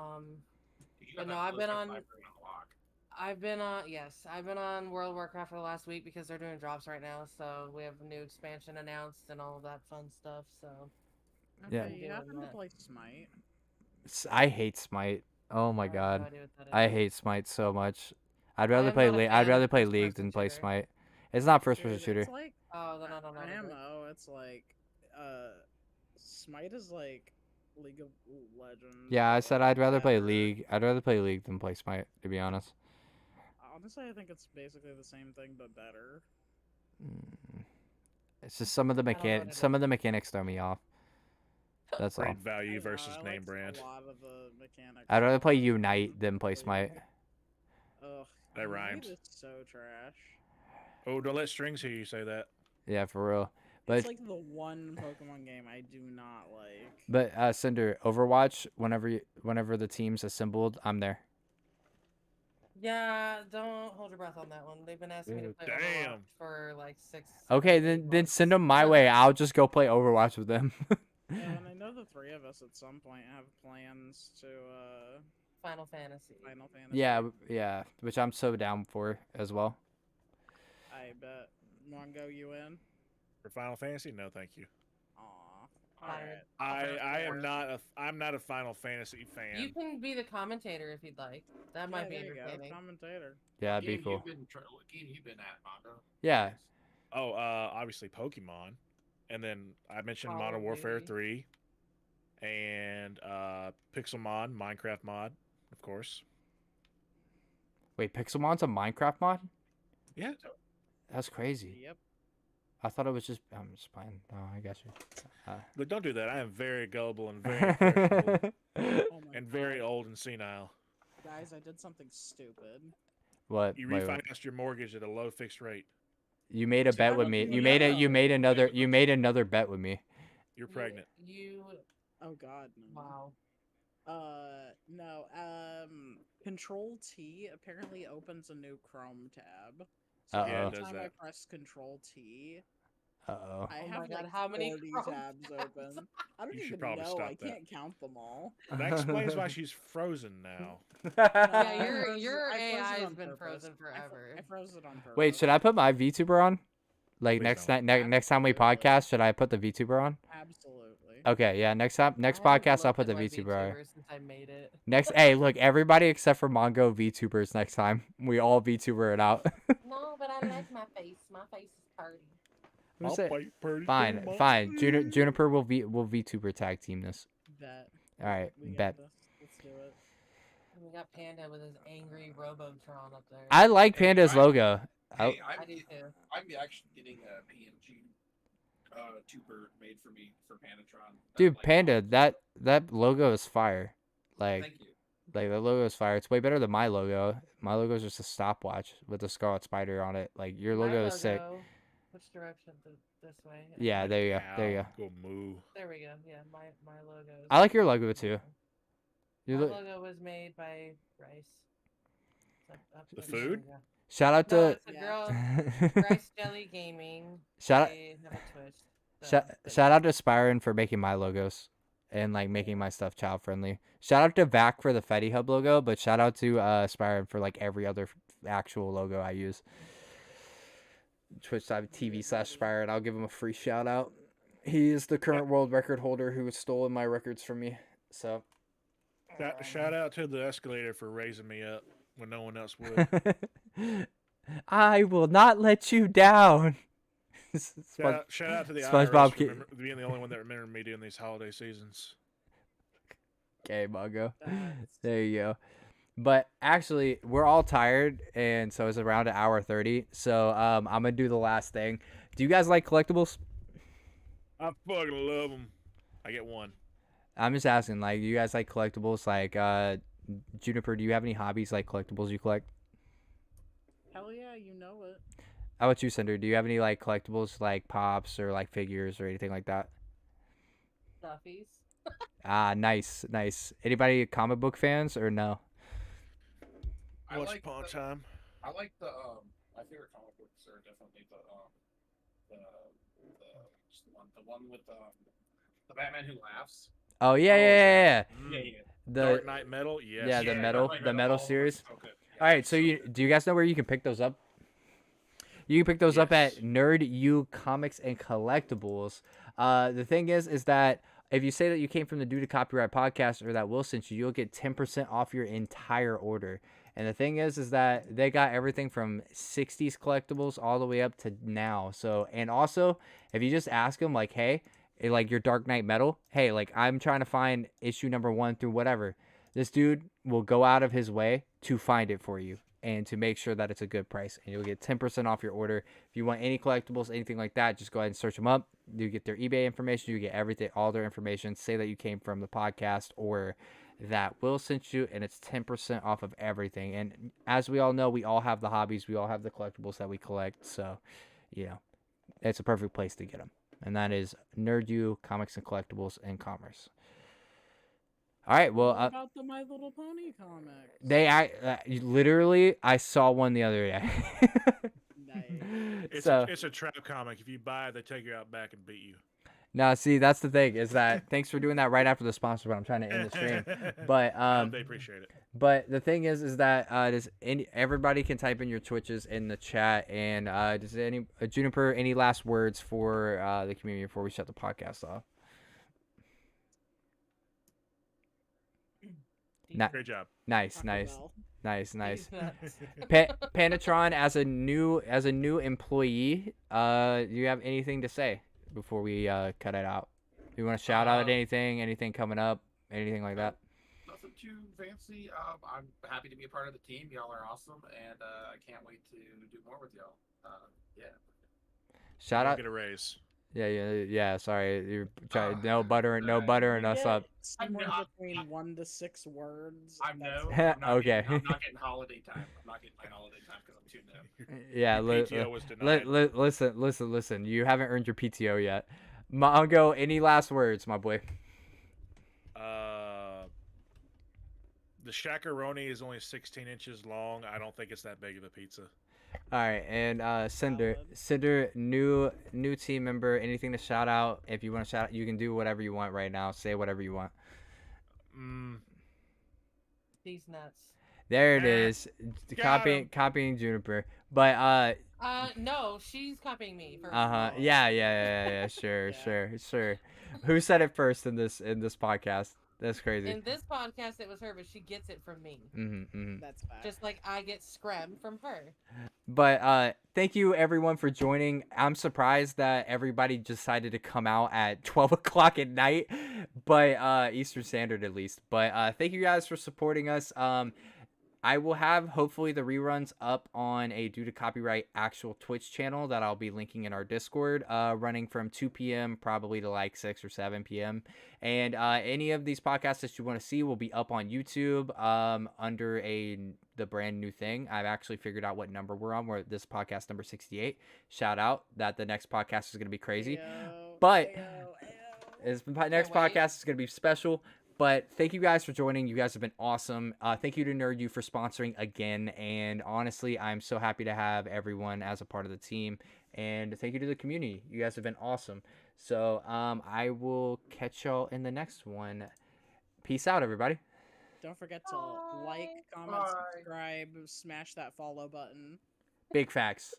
But got no, that I've been Blizzard on- library lock. I've been on I've been on World of Warcraft for the last week because they're doing drops right now. So we have a new expansion announced and all of that fun stuff. So Yeah. Okay, you happen to that. play Smite? I hate Smite. Oh my I have no god, idea what that I is. hate Smite so much. I'd rather am play not a I'd fan rather of play first League person than play shooter. Smite. It's not first person Dude, shooter. it's like Oh, then I don't know. what it is. IMO, it's like, Smite is like League of Legends. Yeah, I but, said like, I'd rather play better. League. I'd rather play League than play Smite, to be honest. Honestly, I think it's basically the same thing but better. It's just some of the I don't know what it some of the mechanics throw me off. That's all. Brand value I versus liked name brand. A lot of the mechanics. I'd rather play but- Unite than play Smite. Ugh, That Unite rhymes. is so trash. Oh, don't let strings hear you say that. Yeah, for real. But It's like the one Pokemon game I do not like. but Cinder, Overwatch. Whenever the team's assembled, I'm there. Yeah, don't hold your breath on that one. They've been asking me to play Overwatch Damn. for like 6. Okay, 8 then months. send them my way. I'll just go play Overwatch with them. Yeah, and I know the three of us at some point have plans to Final Fantasy. Final Fantasy. yeah, which I'm so down for as well. I bet. Mongo, you in? For Final Fantasy, no, thank you. Aw. Tired. Alright. I'm not a Final Fantasy fan. You can be the commentator if you'd like. That might be there you go, entertaining. commentator. Yeah, that'd be cool. What game you been at, Mongo? Yeah. Oh, obviously Pokemon, and then I mentioned Call Modern of Warfare Duty. 3, and Pixelmon, Minecraft mod, of course. Wait, Pixelmon's a Minecraft mod? Yeah. That's crazy. Yep. I thought it was just. I'm just playing. Oh, I got you. Look, don't do that. I am very gullible and very impressionable Oh my and very God. old and senile. Guys, I did something stupid. What? You Wait, refinanced your mortgage at a low fixed rate. you made a See, bet I with don't me. even You made it. You know. made another. You made another bet with me. You're pregnant. You. Oh God, no. Wow. No. Control T apparently opens a new Chrome tab. So Uh-oh. Yeah, it every does time I that. press Control T, Uh-oh. I Oh my have God, like how many 40 Chrome tabs tabs? open. I don't You should even probably know. stop I that. can't count them all. That explains why she's frozen now. Yeah, I your froze- your I froze it AI has on been purpose. frozen I forever. froze it on purpose. Wait, should I put my VTuber on? Like Please next don't. next time we Absolutely. podcast, should I put the VTuber on? Absolutely. Okay, yeah. Next I podcast, haven't I'll looked put at the my VTuber on. VTuber since I made it. Next, hey, look, everybody except for Mongo VTubers next time. We all VTuber it out. No, but I like my face. My face is party. I'm I'll saying- fight pretty Fine, soon, fine. Monty. Juniper will VTuber tag team this. Bet. All right, We got bet. this. Let's do it. And we got Panda with his angry Robotron up there. I like Hey, Panda's I- logo. Hey, I do too. I'm actually getting a PNG tuber made for me for Pandatron. Dude, Like, Panda, that logo is fire. Like Thank you. the logo is fire. It's way better than my logo. My logo is just a stopwatch with a scarlet spider on it. Like your My logo is sick. Which direction? This way. Yeah, there you go. There you go. Go moo. There we go. Yeah, my logo. Is I like your logo too. My You look. logo was made by Rice. The food? Yeah. Shout out No, to. it's a girl. Rice Jelly Gaming. Shout They have a Twitch. so shout out to Spyron for making my logos and like making my stuff child friendly. Shout out to Vac for the Fetty Hub logo, but shout out to Spyron for like every other actual logo I use. Twitch.tv/Spyron. I'll give him a free shout out. He is the current world record holder who has stolen my records from me. So Shout out to the escalator for raising me up when no one else would. I will not let you down. Shout out to the SpongeBob IRS for being the only one that remembered me during these holiday seasons. Okay, Mongo. That's- There you go. But actually, we're all tired, and so it's around an hour 30. So I'm gonna do the last thing. Do you guys like collectibles? I fucking love them. I get one. I'm just asking. Like, do you guys like collectibles? Like, Juniper, do you have any hobbies like collectibles you collect? Hell yeah, you know it. How about you, Cinder? Do you have any like collectibles like pops or like figures or anything like that? Stuffies. Ah, nice, nice. Anybody comic book fans or no? I Once like upon a the, time. I like the my favorite comic books are definitely the one with the Batman Who Laughs. Oh yeah, Oh, yeah, yeah, Mm. yeah. Yeah. The Dark Knight Metal, yes. Yeah, the metal- Dark Knight the metal all of them series. are so good. All right, so so you good. do you guys know where you can pick those up? You can pick those up at Yes. Nerd U Comics and Collectibles. The thing is that if you say that you came from the Due to Copyright podcast or that Will sent you, you'll get 10% off your entire order. And the thing is that they got everything from 60s collectibles all the way up to now. So, and also, if you just ask them, like, hey, like your Dark Knight Metal, hey, like I'm trying to find issue number 1 through whatever, this dude will go out of his way to find it for you and to make sure that it's a good price. And you'll get 10% off your order. If you want any collectibles, anything like that, just go ahead and search them up. You get their eBay information. You get everything, all their information. Say that you came from the podcast or that Will sent you, and it's 10% off of everything. And as we all know, we all have the hobbies. We all have the collectibles that we collect. So, you know, it's a perfect place to get them. And that is Nerd U Comics and Collectibles in Commerce. All right, well, What about the My Little Pony comics? literally, I saw one the other day. Nice. It's a trap comic. If you buy it, they take you out back and beat you. Now, see, that's the thing is that thanks for doing that right after the sponsor, but I'm trying to end the stream. But they appreciate it. But the thing is that everybody can type in your Twitches in the chat. And does any Juniper, any last words for the community before we shut the podcast off? Great job. Nice. Nuts. Pandatron, as a new employee, do you have anything to say before we cut it out? Do you want to shout out anything coming up, anything like that? Nothing too fancy. I'm happy to be a part of the team. Y'all are awesome, and I can't wait to do more with y'all. Yeah. Shout out. Get a raise. Yeah. Sorry, you're trying no buttering us up. Somewhere between 1 to 6 words. I know. Okay. I'm not getting holiday time. I'm not getting my holiday time because I'm too new. Yeah. PTO was denied. Listen. You haven't earned your PTO yet. Mongo, any last words, my boy? The shakaroni is only 16 inches long. I don't think it's that big of a pizza. All right, and Cinder, new team member. Anything to shout out? If you want to shout out, you can do whatever you want right now. Say whatever you want. These nuts. There it is. Copying Juniper. But no, she's copying me. Yeah. Sure. Who said it first in this podcast? That's crazy. In this podcast, it was her, but she gets it from me. That's fine. Just like I get scrim from her. But thank you everyone for joining. I'm surprised that everybody decided to come out at 12 o'clock at night, but Eastern Standard at least. But thank you guys for supporting us. I will have hopefully the reruns up on a due to copyright actual Twitch channel that I'll be linking in our Discord, running from 2 p.m. probably to like 6 or 7 p.m. And any of these podcasts that you want to see will be up on YouTube under the brand new thing. I've actually figured out what number we're on. We're this podcast number 68. Shout out that the next podcast is going to be crazy. But this next podcast is going to be special. But thank you guys for joining. You guys have been awesome. Thank you to Nerd U for sponsoring again. And honestly, I'm so happy to have everyone as a part of the team. And thank you to the community. You guys have been awesome. So I will catch y'all in the next one. Peace out, everybody. Don't forget to like, comment, subscribe, smash that follow button. Big facts.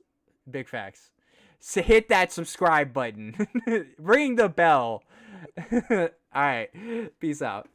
So hit that subscribe button. Ring the bell. All right. Peace out.